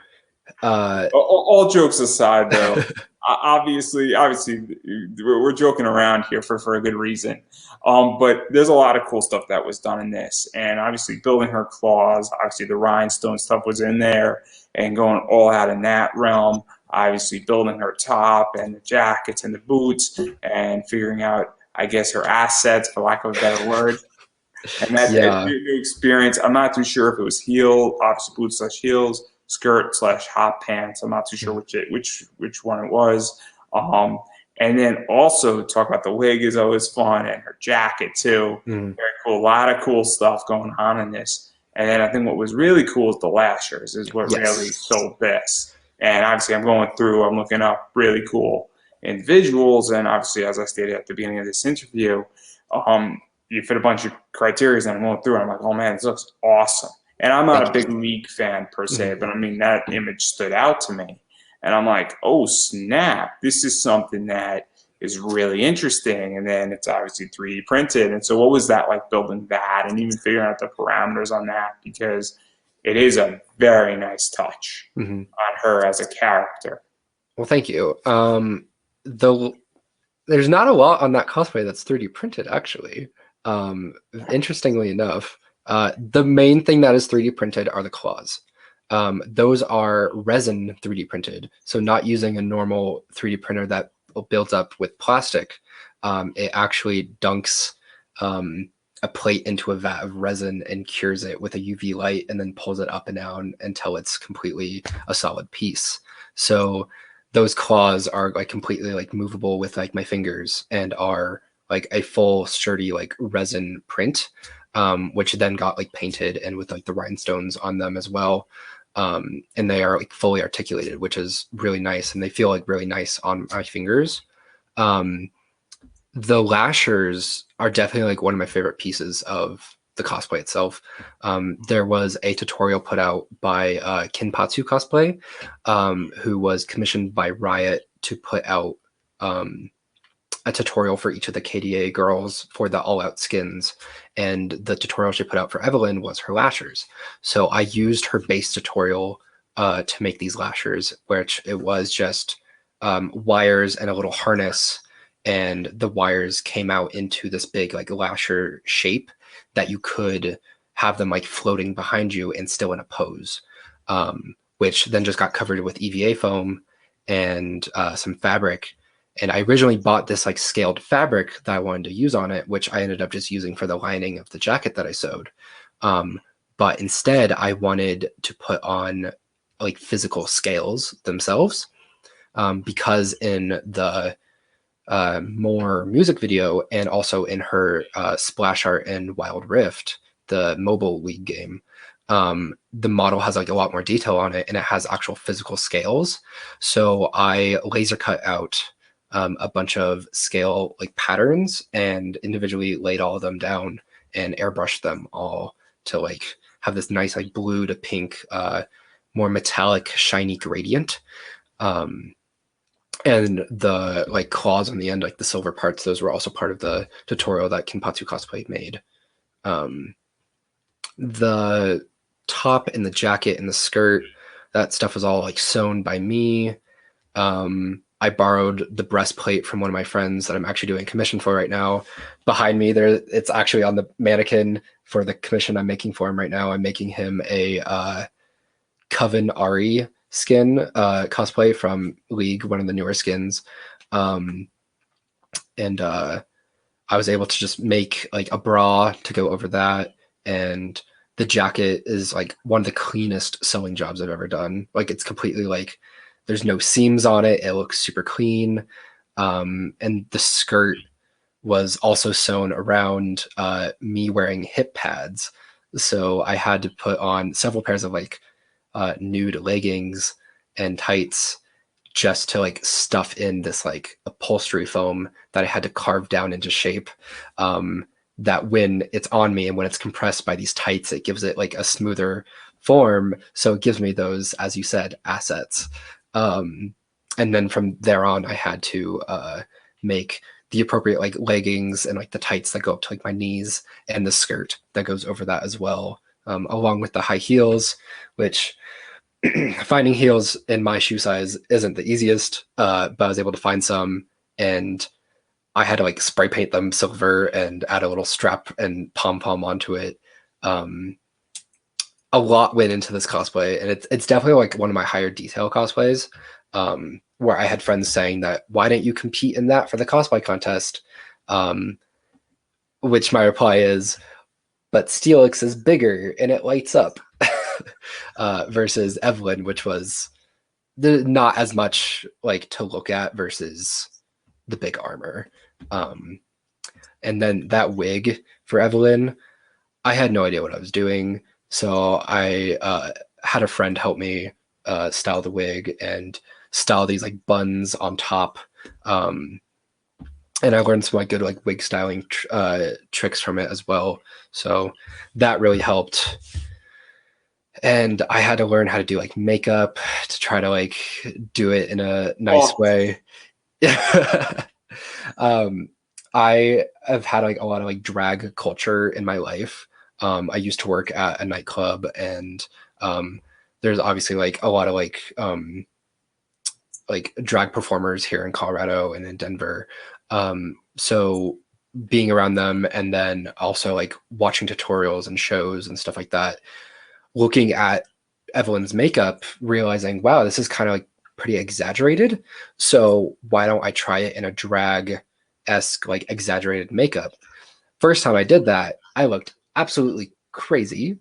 Uh, All jokes aside, though, obviously, we're joking around here for a good reason. But there's a lot of cool stuff that was done in this, and obviously building her claws. Obviously, the rhinestone stuff was in there, and going all out in that realm. Obviously, building her top and the jackets and the boots, and figuring out, I guess, her assets, for lack of a better word. And that yeah. new experience, I'm not too sure if it was obviously boots slash heels, skirt slash hot pants. I'm not too sure which one it was. Um, and then also talk about the wig is always fun, and her jacket too. Mm. Very cool. A lot of cool stuff going on in this. And then I think what was really cool is the lashers is what really Yes. sold this. And obviously I'm looking up really cool individuals, and obviously as I stated at the beginning of this interview, um, you fit a bunch of criteria and I'm going through it. I'm like, oh man, this looks awesome. And I'm not Thank a you. big League fan per se, Mhm. but I mean, that image stood out to me. And I'm like, oh snap, this is something that is really interesting. And then it's obviously 3D printed. And so, what was that like building that and even figuring out the parameters on that? Because it is a very nice touch Mhm. on her as a character. Well, thank you. The There's not a lot on that cosplay that's 3D printed, actually. Um, Interestingly enough, the main thing that is 3D printed are the claws. Those are resin 3D printed, so not using a normal 3D printer that builds up with plastic. It actually dunks a plate into a vat of resin and cures it with a UV light, and then pulls it up and down until it's completely a solid piece. So those claws are like completely like movable with like my fingers and are like a full sturdy like resin print, which then got like painted and with like the rhinestones on them as well. And they are like fully articulated, which is really nice, and they feel like really nice on my fingers. um, the lashers are definitely like one of my favorite pieces of the cosplay itself. There was a tutorial put out by Kinpatsu Cosplay, who was commissioned by Riot to put out a tutorial for each of the KDA girls for the all-out skins. And the tutorial she put out for Evelyn was her lashers. So I used her base tutorial to make these lashers, which it was just wires and a little harness, and the wires came out into this big like lasher shape that you could have them like floating behind you and still in a pose, which then just got covered with EVA foam and some fabric. And I originally bought this like scaled fabric that I wanted to use on it, which I ended up just using for the lining of the jacket that I sewed. But instead, I wanted to put on like physical scales themselves, because in the more music video and also in her splash art in Wild Rift, the mobile league game, the model has like a lot more detail on it and it has actual physical scales. So I laser cut out a bunch of scale like patterns and individually laid all of them down and airbrushed them all to like have this nice like blue to pink, more metallic shiny gradient. And the like claws on the end, like the silver parts, those were also part of the tutorial that Kinpatsu Cosplay made. The top and the jacket and the skirt, that stuff was all like sewn by me. I borrowed the breastplate from one of my friends that I'm actually doing a commission for right now. Behind me there, it's actually on the mannequin for the commission I'm making for him right now. I'm making him a Coven Ari skin cosplay from League, one of the newer skins. And I was able to just make like a bra to go over that. And the jacket is like one of the cleanest sewing jobs I've ever done. Like it's completely like, there's no seams on it. It looks super clean. And the skirt was also sewn around me wearing hip pads. So I had to put on several pairs of like nude leggings and tights just to like stuff in this like upholstery foam that I had to carve down into shape. That when it's on me and when it's compressed by these tights, it gives it like a smoother form. So it gives me those, as you said, assets. And then from there on, I had to make the appropriate like leggings and like the tights that go up to like my knees and the skirt that goes over that as well, along with the high heels, which finding heels in my shoe size isn't the easiest, but I was able to find some, and I had to like spray paint them silver and add a little strap and pom pom onto it. A lot went into this cosplay, and it's definitely like one of my higher detail cosplays. Where I had friends saying that, why didn't you compete in that for the cosplay contest? Which my reply is, but Steelix is bigger and it lights up. Versus Evelyn, which was not as much like to look at versus the big armor. And then that wig for Evelyn, I had no idea what I was doing. So I had a friend help me style the wig and style these like buns on top. And I learned some like good like wig styling tricks from it as well. So that really helped. And I had to learn how to do like makeup to try to like do it in a nice way. I have had like a lot of like drag culture in my life. I used to work at a nightclub, and there's obviously like a lot of like drag performers here in Colorado and in Denver. So being around them, and then also like watching tutorials and shows and stuff like that, looking at Evelyn's makeup, realizing, wow, this is kind of like pretty exaggerated. So why don't I try it in a drag-esque, like exaggerated makeup? First time I did that, I looked absolutely crazy.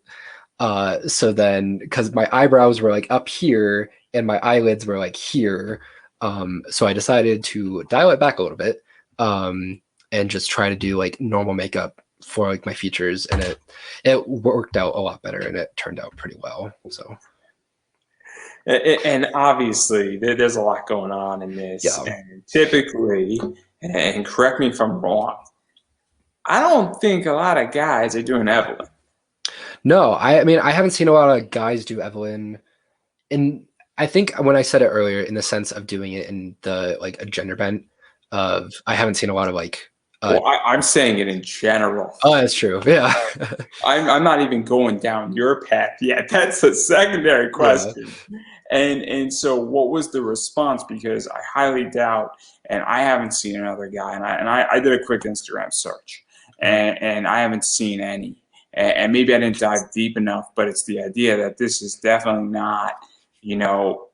So then, because my eyebrows were like up here and my eyelids were like here, so I decided to dial it back a little bit, and just try to do like normal makeup for like my features, and it worked out a lot better and it turned out pretty well. So And obviously, there's a lot going on in this. yeah. And typically, and correct me if I'm wrong, I don't think a lot of guys are doing Evelyn. No, I mean I haven't seen a lot of guys do Evelyn. And I think when I said it earlier, in the sense of doing it in the like a gender bent of, I haven't seen a lot of like Uh, Well, I'm saying it in general. oh, that's true. Yeah. I'm not even going down your path yet. That's a secondary Yeah. question. And so what was the response? Because I highly doubt, and I haven't seen another guy, and I did a quick Instagram search, Mhm. and I haven't seen any. And maybe I didn't dive deep enough, but it's the idea that this is definitely not, you know,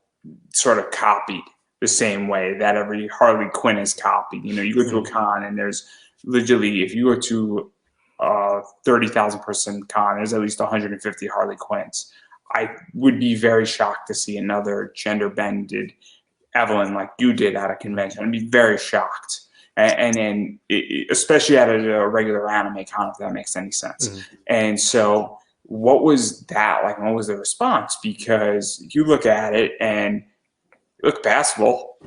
sort of copied the same way that every Harley Quinn is copied. You know, you go to a Mhm. con and there's literally, if you go to 30,000 person con, there's at least 150 Harley Quinns. I would be very shocked to see another gender bended Evelyn like you did at a convention. I'd be very shocked. And then, especially at a regular anime con, if that makes any sense. Mhm. And so, what was that like? What was the response? Because you look at it and it looked passable.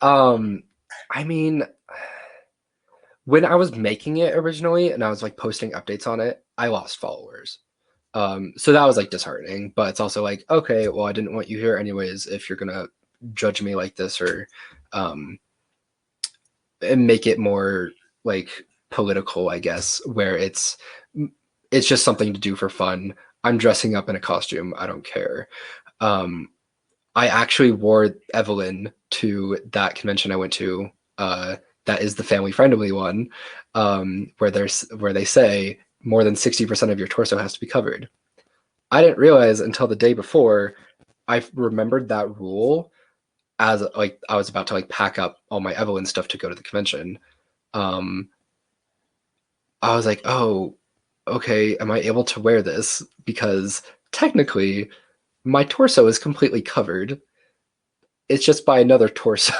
um, I mean, when I was making it originally and I was like posting updates on it, I lost followers. So that was like disheartening, but it's also like, okay, well, I didn't want you here anyways if you're gonna judge me like this or um and make it more like political, I guess, where it's just something to do for fun. I'm dressing up in a costume. I don't care. Um, I actually wore Evelyn to that convention I went to. That is the family friendly one, where they say more than 60% of your torso has to be covered. I didn't realize until the day before I remembered that rule as like I was about to like pack up all my Evelyn stuff to go to the convention. Um, I was like, oh, okay, am I able to wear this? Because technically, my torso is completely covered. It's just by another torso.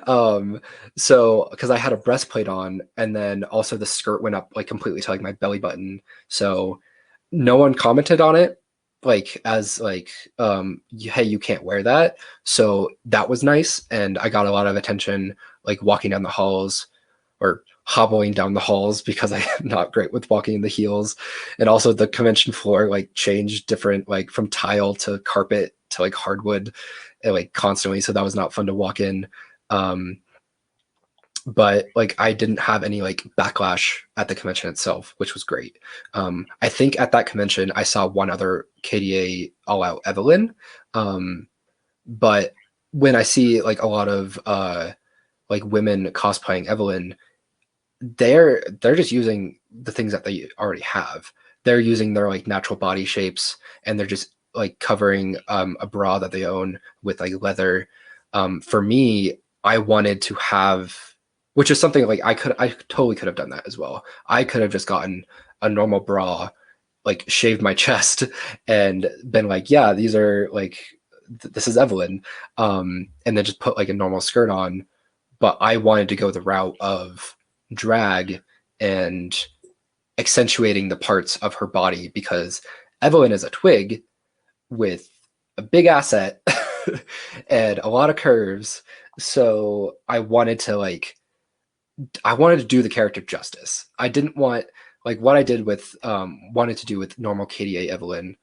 um, so because I had a breastplate on, and then also the skirt went up like completely to like my belly button. So no one commented on it, like as like, hey, you can't wear that. So that was nice, and I got a lot of attention, like walking down the halls or hobbling down the halls because I am not great with walking in the heels. And also the convention floor like changed different like from tile to carpet to like hardwood and, like constantly. So that was not fun to walk in. Um, but like I didn't have any like backlash at the convention itself, which was great. I think at that convention I saw one other KDA All Out Evelyn, but when I see like a lot of like women cosplaying Evelyn, they're just using the things that they already have. They're using their like natural body shapes, and they're just like covering a bra that they own with like leather. For me, I wanted to have, which is something like I totally could have done that as well. I could have just gotten a normal bra, like shaved my chest, and been like, yeah, these are like this is Evelyn, and then just put like a normal skirt on. But I wanted to go the route of drag and accentuating the parts of her body because Evelyn is a twig with a big asset and a lot of curves. So I wanted to do the character justice. I didn't want like what I did with wanted to do with normal KDA Evelyn.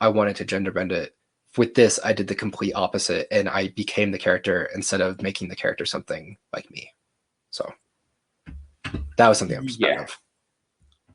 I wanted to gender bend it. With this, I did the complete opposite and I became the character instead of making the character something like me. So that was something I'm just proud Yeah, of.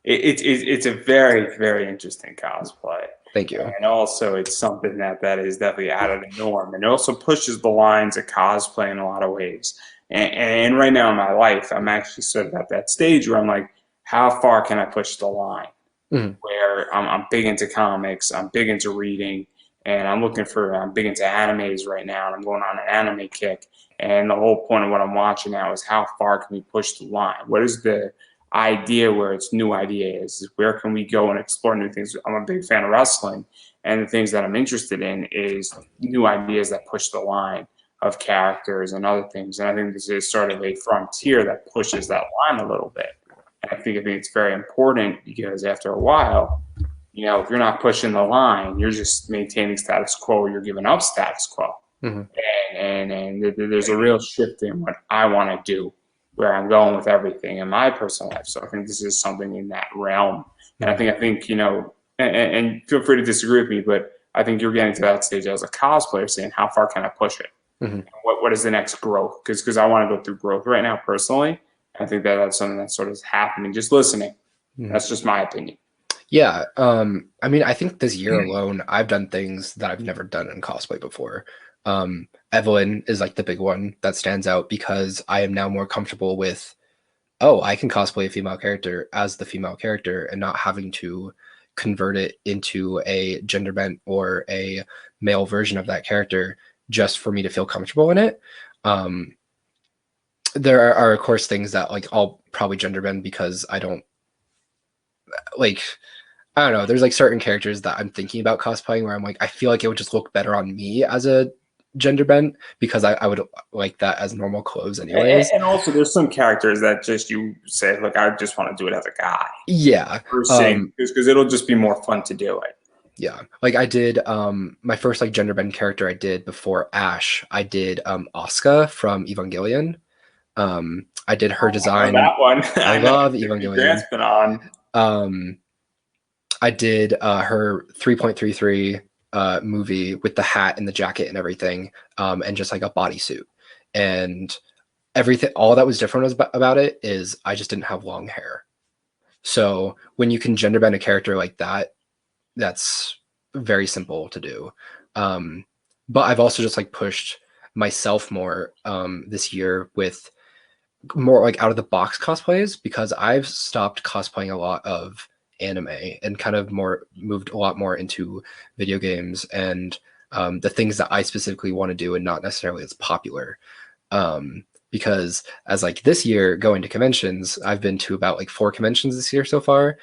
it's a very interesting cosplay. Thank you. And also, it's something that is definitely out of the norm, and it also pushes the lines of cosplay in a lot of ways. And right now in my life, I'm actually sort of at that stage where I'm like, how far can I push the line? Mhm. Where I'm big into comics, I'm big into reading, and I'm big into animes right now, and I'm going on an anime kick. And the whole point of what I'm watching now is how far can we push the line? What is the idea where it's new ideas? Where can we go and explore new things? I'm a big fan of wrestling, and the things that I'm interested in is new ideas that push the line of characters and other things. And I think this is sort of a frontier that pushes that line a little bit. And I think it's very important because after a while, if you're not pushing the line, you're just maintaining status quo. You're giving up status quo, Mhm. and there's a real shift in what I want to do, where I'm going with everything in my personal life. So I think this is something in that realm, and Mhm. I think and feel free to disagree with me, but I think you're getting to that stage as a cosplayer, saying how far can I push it? Hmm. What is the next growth? Because I want to go through growth right now personally. I think that that's something that's sort of happening. Just listening. Hmm. That's just my opinion. Yeah. I mean, I think this year alone, I've done things that I've never done in cosplay before. Evelyn is like the big one that stands out because I am now more comfortable with, oh, I can cosplay a female character as the female character and not having to convert it into a gender bent or a male version of that character just for me to feel comfortable in it. Um, there are of course things that like I'll probably gender bend because I don't like, I don't know. There's like certain characters that I'm thinking about cosplaying where I'm like, I feel like it would just look better on me as a gender bent because I would like that as normal clothes anyways. And also, there's some characters that just you say, look, I just want to do it as a guy. Yeah. First thing, because it'll just be more fun to do it. Yeah. Like I did my first like gender bend character I did before Ash, I did Asuka from Evangelion. I did her On design. that one, I I know love Tiffany Evangelion. Grant's been on. Um I did her 3.33 movie with the hat and the jacket and everything, and just like a bodysuit. And everything, all that was different about it is I just didn't have long hair. So when you can gender bend a character like that, that's very simple to do. Um, but I've also just like pushed myself more this year with more like out of the box cosplays because I've stopped cosplaying a lot of anime and kind of more moved a lot more into video games and the things that I specifically want to do and not necessarily as popular. Because as like this year going to conventions, I've been to about like 4 conventions this year so far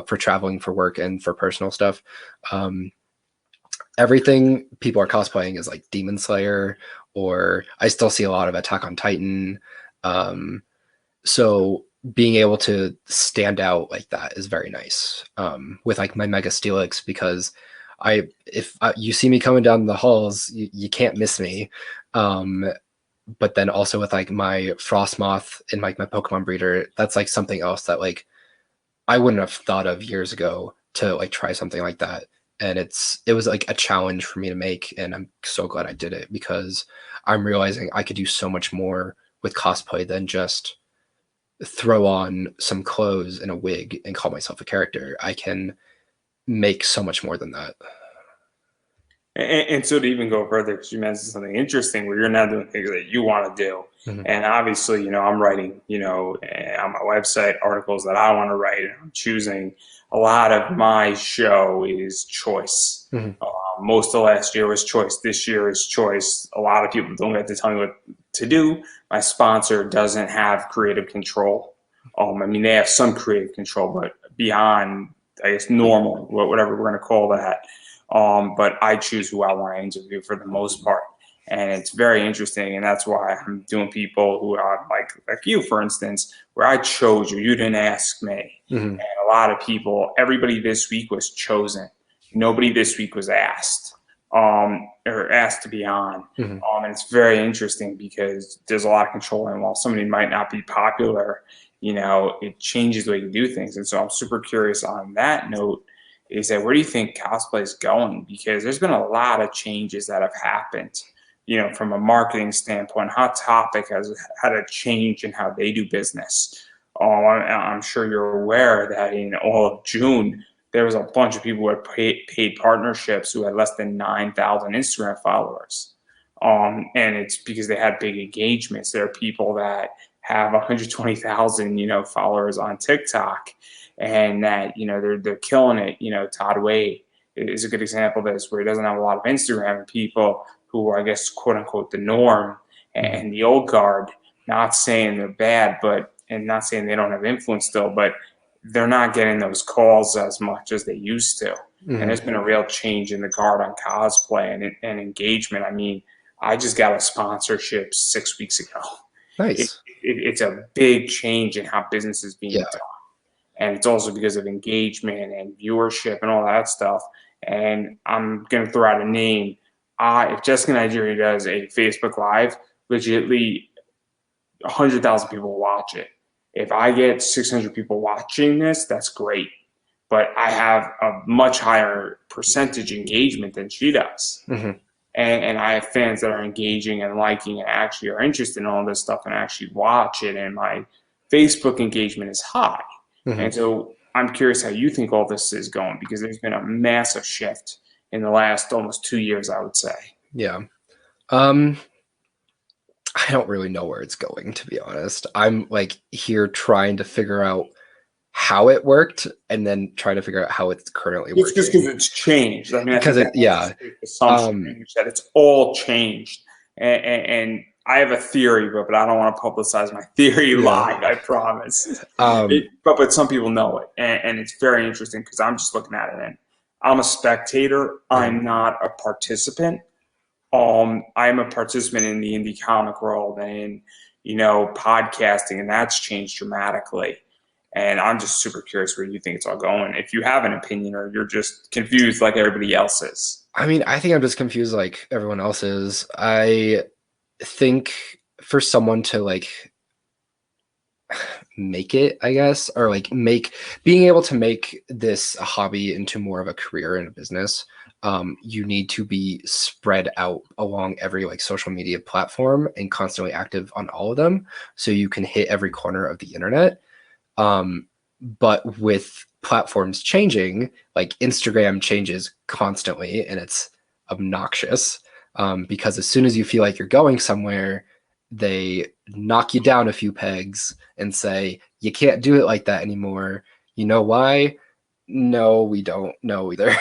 for traveling for work and for personal stuff. Um, Everything people are cosplaying is like Demon Slayer, or I still see a lot of Attack on Titan. Um, so being able to stand out like that is very nice with like my Mega Steelix because if you see me coming down the halls, you can't miss me. Um, but then also with like my Frostmoth and like my Pokemon breeder, that's like something else that like I wouldn't have thought of years ago to like try something like that. And it was like a challenge for me to make, and I'm so glad I did it because I'm realizing I could do so much more with cosplay than just throw on some clothes and a wig and call myself a character. I can make so much more than that. And so to even go further, because you mentioned something interesting where you're now doing things that you want to do. Mhm. And obviously, I'm writing, on my website articles that I want to write, and I'm choosing. A lot of my show is choice. Mhm. Most of last year was choice. This year is choice. A lot of people don't get to tell me what to do. My sponsor doesn't have creative control. I mean, they have some creative control, but beyond, I guess, normal, whatever we're going to call that. But I choose who I want to interview for the most part. And it's very interesting. And that's why I'm doing people who are like you, for instance, where I chose you. You didn't ask me. Mhm. And a lot of people, everybody this week was chosen. Nobody this week was asked or asked to be on. Mhm. And it's very interesting because there's a lot of control. And while somebody might not be popular, it changes the way you do things. And so I'm super curious on that note is that where do you think cosplay is going? Because there's been a lot of changes that have happened, from a marketing standpoint. Hot Topic has had a change in how they do business. I'm sure you're aware that in all of June, there was a bunch of people who had paid partnerships who had less than 9,000 Instagram followers. And it's because they had big engagements. There are people that have 120,000, followers on TikTok, and that they're killing it. Todd Wade is a good example of this, where he doesn't have a lot of Instagram, and people who are, I guess, quote unquote, the norm Mhm. and the old guard. Not saying they're bad, and not saying they don't have influence still, but they're not getting those calls as much as they used to. And Mhm. there's been a real change in the guard on cosplay and engagement. I mean, I just got a sponsorship 6 weeks ago. Nice. It's a big change in how business is being Yeah. done, and it's also because of engagement and viewership and all that stuff. And I'm gonna throw out a name. If Jessica Nigeria does a Facebook Live, legitly 100,000 people watch it. If I get 600 people watching this, that's great. But I have a much higher percentage engagement than she does. Mhm. and I have fans that are engaging and liking and actually are interested in all this stuff and actually watch it, and my Facebook engagement is high. Mhm. And so I'm curious how you think all this is going, because there's been a massive shift in the last almost 2 years, I would say. Yeah. Um, I don't really know where it's going, to be honest. I'm like here trying to figure out how it worked and then trying to figure out how it's currently It's just because working. it's changed. I mean, I Because think it, that's a yeah. safe assumption, Um, and that it's all changed. And I have a theory, but I don't want to publicize my theory yeah. live, I promise. Um, But some people know it, and it's very interesting because I'm just looking at it, and I'm a spectator. mhm. I'm not a participant. I'm a participant in the indie comic world and podcasting, and that's changed dramatically. And I'm just super curious where you think it's all going. If you have an opinion, or you're just confused like everybody else is. I mean, I think I'm just confused like everyone else is. I think for someone to like make it, I guess, or like being able to make this a hobby into more of a career and a business, you need to be spread out along every like social media platform and constantly active on all of them so you can hit every corner of the internet. But with platforms changing, like Instagram changes constantly and it's obnoxious, because as soon as you feel like you're going somewhere, they knock you down a few pegs and say, you can't do it like that anymore. You know why? No, we don't know either.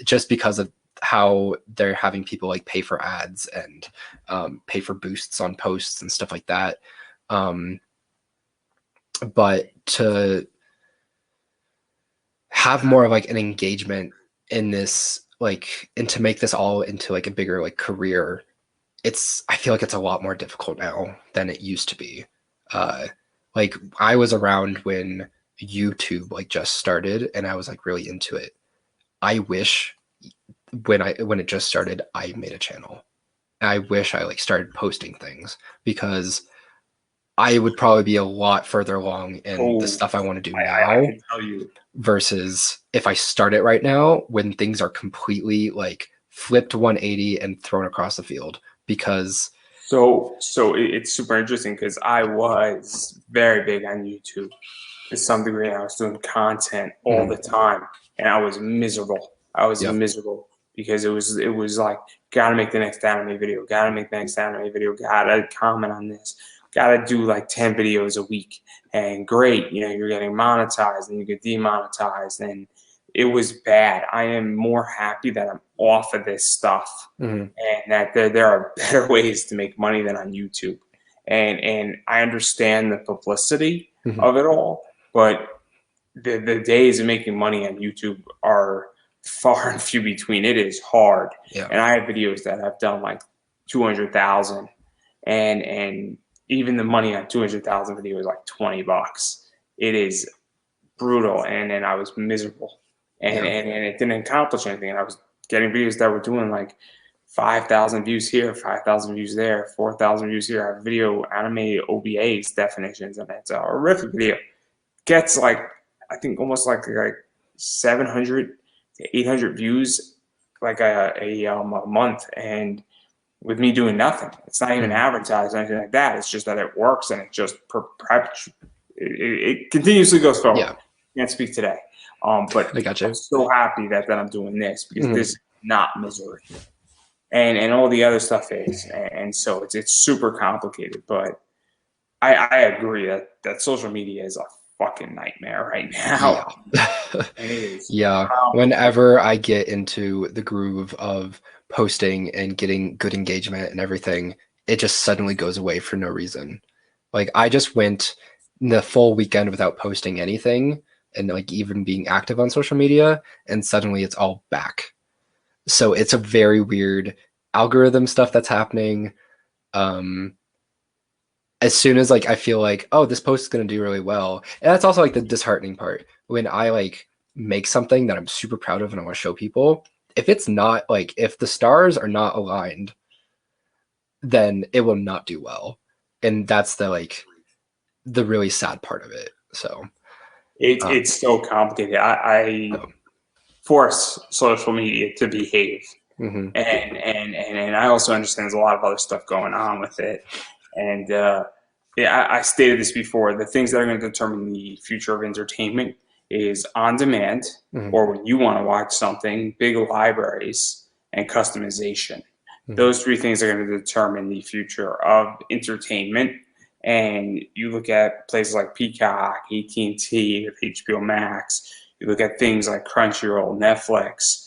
Just because of how they're having people like pay for ads and pay for boosts on posts and stuff like that. Um, but to have more of like an engagement in this, like, and to make this all into like a bigger like career, I feel like it's a lot more difficult now than it used to be. uh like I was around when YouTube like just started and I was like really into it. I wish when it just started I made a channel. I wish I like started posting things because I would probably be a lot further along in the Oh, stuff I want to do I now can tell you. versus if I start it right now when things are completely like flipped 180 and thrown across the field. Because It's super interesting because I was very big on YouTube to some degree. I was doing content all the mhm, time, and I was miserable. I was yep. miserable because it was like, gotta make the next anime video, gotta make the next anime video, gotta comment on this, gotta do like 10 videos a week, and great, you're getting monetized, and you get demonetized, and it was bad. I am more happy that I'm off of this stuff, Mhm, and that there are better ways to make money than on YouTube. And I understand the publicity mhm, of it all, but the days of making money on YouTube are far and few between. It is hard, yeah. and I have videos that have done like 200,000, and even the money on 200,000 video is like $20. It is brutal, and I was miserable, and, Yeah. and it didn't accomplish anything. And I was getting videos that were doing like 5,000 views here, 5,000 views there, 4,000 views here. I have video anime OVAs definitions, and it's a horrific video. Gets like, I think almost like 700 to 800 views like a month, and with me doing nothing. It's not even Mhm, advertised or anything like that. It's just that it works, and it just it continuously goes forward. yeah. Can't speak today, but I got I'm you. so happy that I'm doing this, because Mhm, this is not misery, and all the other stuff is, and so it's super complicated. But I agree that social media is a fucking nightmare right yeah. now, and it is Yeah. complicated. Whenever I get into the groove of posting and getting good engagement and everything, it just suddenly goes away for no reason. Like I just went the full weekend without posting anything and like even being active on social media, and suddenly it's all back. So it's a very weird algorithm stuff that's happening. Um, as soon as like I feel like, oh, this post is gonna do really well. And that's also like the disheartening part. When I like make something that I'm super proud of and I want to show people, if it's not like if the stars are not aligned, then it will not do well. And that's the like the really sad part of it. So It's so complicated. I so, force social media to behave. Hmm. And I also understand there's a lot of other stuff going on with it. And yeah, I stated this before. The things that are going to determine the future of entertainment is on demand, Hmm. or when you want to watch something, big libraries, and customization. Hmm. Those three things are going to determine the future of entertainment. And you look at places like Peacock, AT&T, with HBO Max. You look at things like Crunchyroll, Netflix.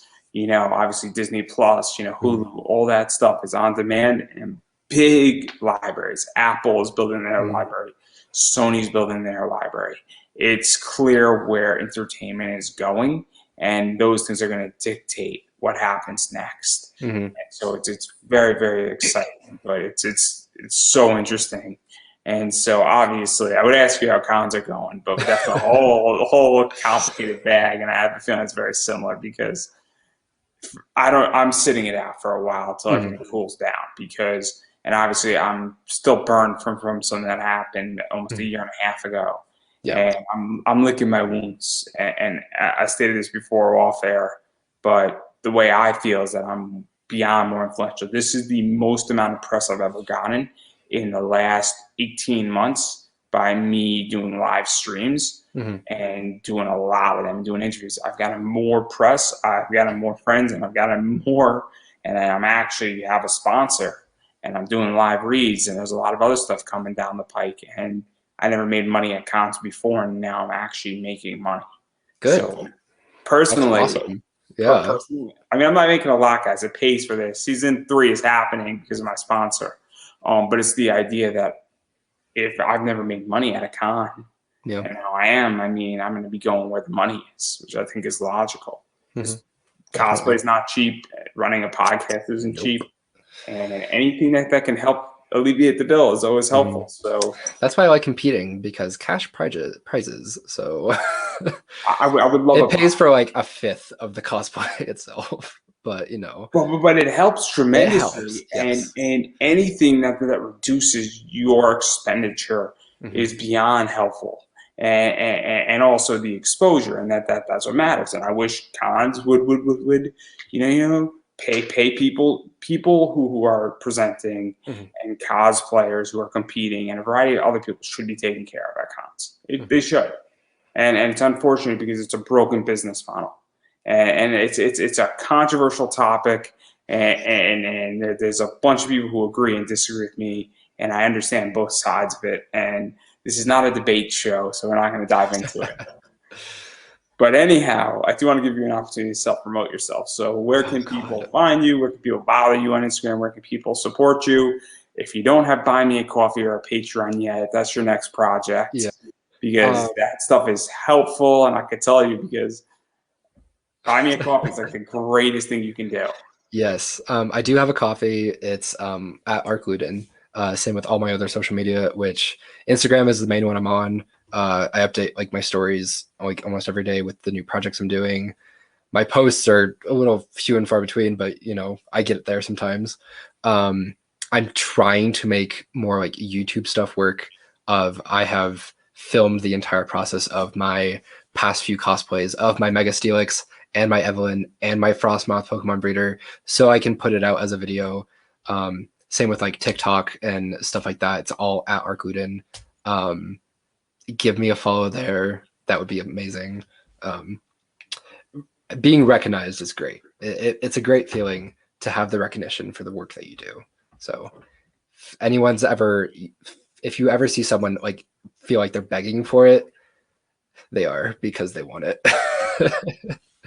Obviously Disney Plus. Hmm. Hulu. All that stuff is on demand and big libraries. Apple is building their Hmm. library. Sony's building their library. It's clear where entertainment is going, and those things are going to dictate what happens next. Hmm. And so it's very, very exciting, but it's so interesting. And so obviously, I would ask you how cons are going, but that's a whole complicated bag, and I have a feeling it's very similar because I'm sitting it out for a while till Hmm. everything cools down because, and obviously I'm still burned from something that happened almost a Hmm. year and a half ago, Yeah. and I'm licking my wounds. And I stated this before off air, but the way I feel is that I'm beyond more influential. This is the most amount of press I've ever gotten in the last 18 months by me doing live streams Hmm. and doing a lot of them, doing interviews. I've gotten more press, I've gotten more friends, and I've gotten more. And I'm actually have a sponsor, and I'm doing live reads, and there's a lot of other stuff coming down the pike. And I never made money at cons before, and now I'm actually making money. Good. So That's personally, awesome. Yeah. personally, I mean, I'm not making a lot, guys. It pays for this. Season 3 is happening because of my sponsor. But it's the idea that if I've never made money at a con, Yeah. and now I am, I mean, I'm going to be going where the money is, which I think is logical. Hmm. Because cosplay Definitely. is not cheap. Running a podcast isn't Nope. cheap. And anything that can help alleviate the bill is always Hmm. helpful. So That's why I like competing, because cash prizes. So I would love it a pays for like a fifth of the cosplay itself, but but it helps it helps. tremendously. And Yes. anything that reduces your expenditure Hmm. is beyond helpful. And also the exposure, and that's what matters. And I wish cons would pay people who are presenting, Hmm. and cosplayers who are competing, and a variety of other people should be taken care of at cons. They should. And it's unfortunate because it's a broken business model, and it's a controversial topic, and there's a bunch of people who agree and disagree with me, and I understand both sides of it. And this is not a debate show, so we're not going to dive into it. But anyhow, I do want to give you an opportunity to self-promote yourself. So where Oh can people God. find you? Where can people follow you on Instagram? Where can people support you? If you don't have Buy Me a Coffee or a Patreon yet, that's your next Yeah. project, Um, because that stuff is helpful. And I could tell you, because Buy Me a Coffee is like the greatest thing you can do. yes. I do have a coffee. It's at Arkluden. Same with all my other social media, which Instagram is the main one I'm on. I update like my stories like almost every day with the new projects I'm doing. My posts are a little few and far between, but I get it there sometimes. Um, I'm trying to make more like YouTube stuff work. I have filmed the entire process of my past few cosplays of my Mega Steelix and my Evelyn and my Frostmoth Pokemon breeder, so I can put it out as a video. Same with like TikTok and stuff like that. It's all at Arkluden. Um, Give me a follow there. That would be amazing. Um, Being recognized is great. It's a great feeling to have the recognition for the work that you do. So anyone's ever, if you ever see someone like feel like they're begging for it, they are, because they want it.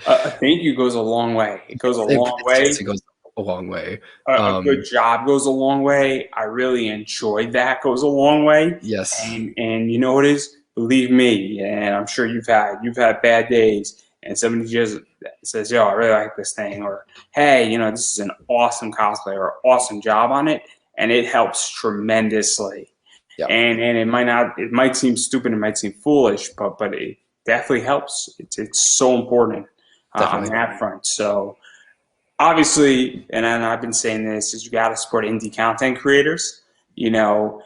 A thank you goes a long way. It goes a long Seriously way. goes a long way. A good job goes a long way. I really enjoyed that, goes a long way. Yes. And you know what it is? Believe me, and I'm sure you've had bad days, and somebody just says, "Yo, I really like this thing," or "Hey, this is an awesome cosplay or awesome job on it," and it helps tremendously. Yeah. And it might seem stupid, it might seem foolish, but it definitely helps. It's so important on Definitely. that front. So obviously, and I've been saying this, is you got to support indie content creators. You don't,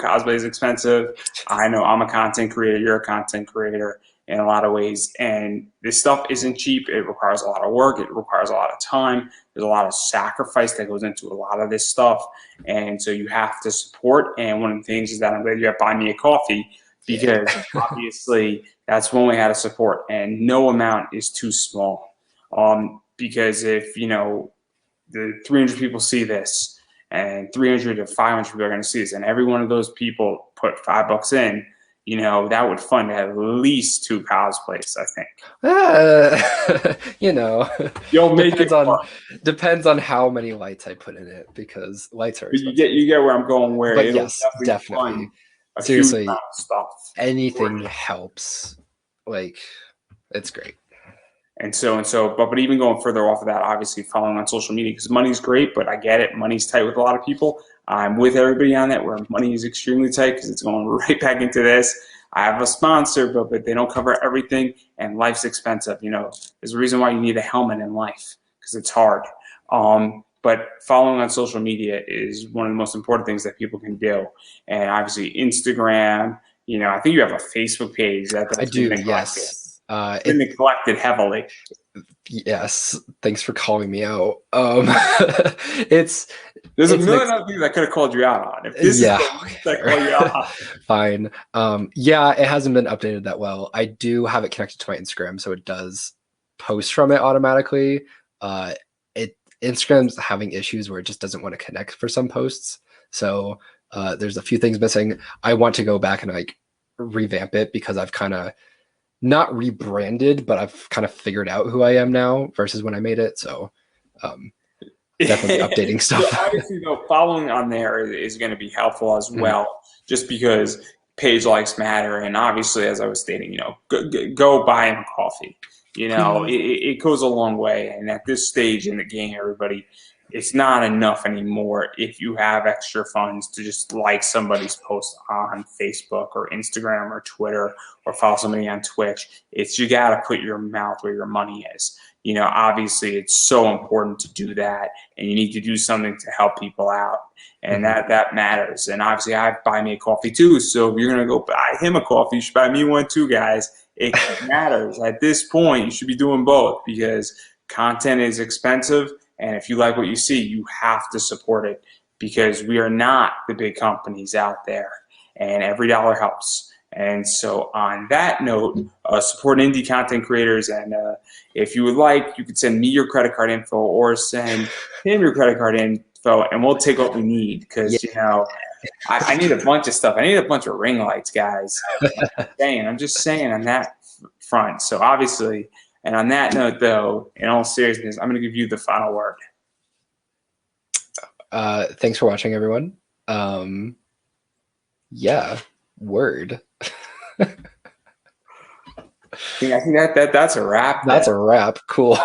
cosplay is expensive. I know I'm a content creator. You're a content creator. in a lot of ways. And this stuff isn't cheap. It requires a lot of work. It requires a lot of time. There's a lot of sacrifice that goes into a lot of this stuff. And so you have to support. And one of the things is that I'm glad you have Buy Me a Coffee, because obviously that's one way how to support. And no amount is too small. Because if, you know, the 300 people see this, and 300 to 500 people are going to see this, and every one of those people put $5 in, you know, that would fund at least 2 cosplays, I think. You know, you'll make depends on how many lights I put in it, because lights are expensive. You get where I'm going. Where but yes, definitely. Seriously, stuff. Anything helps. Like, it's great. And so, but even going further off of that, obviously following on social media, because money's great, but I get it. Money's tight with a lot of people. I'm with everybody on that, where money is extremely tight because it's going right back into this. I have a sponsor, but they don't cover everything, and life's expensive. You know, there's a reason why you need a helmet in life, because it's hard. But following on social media is one of the most important things that people can do. And obviously Instagram, you know, I think you have a Facebook page. I do, yes. It's been neglected heavily. Yes, thanks for calling me out. There's a million other things I could have called you out on. If this is the I call you out on. Fine. Yeah, it hasn't been updated that well. I do have it connected to my Instagram, so it does post from it automatically. Instagram's having issues where it just doesn't want to connect for some posts. So there's a few things missing. I want to go back and like revamp it, because I've kind of not rebranded, but I've kind of figured out who I am now versus when I made it. So definitely updating stuff. So obviously, though, following on there is going to be helpful as well, just because page likes matter. And obviously, as I was stating, you know, go buy him coffee. You know, it goes a long way. And at this stage in the game, everybody, it's not enough anymore if you have extra funds to just like somebody's post on Facebook or Instagram or Twitter, or follow somebody on Twitch. It's, you got to put your mouth where your money is. You know, obviously it's so important to do that, and you need to do something to help people out. And that matters. And obviously I buy me a coffee too. So if you're going to go buy him a coffee, you should buy me one too, guys. It matters. At this point, you should be doing both, because content is expensive. And if you like what you see, you have to support it, because we are not the big companies out there, and every dollar helps. And so on that note, support indie content creators. And if you would like, you could send me your credit card info, or send him your credit card info, and we'll take what we need. Because, you know, I need a bunch of stuff. I need a bunch of ring lights, guys. I'm just saying on that front. So obviously, and on that note, though, in all seriousness, I'm going to give you the final word. Thanks for watching, everyone. Yeah, word. I think that's a wrap. That's a wrap. Cool.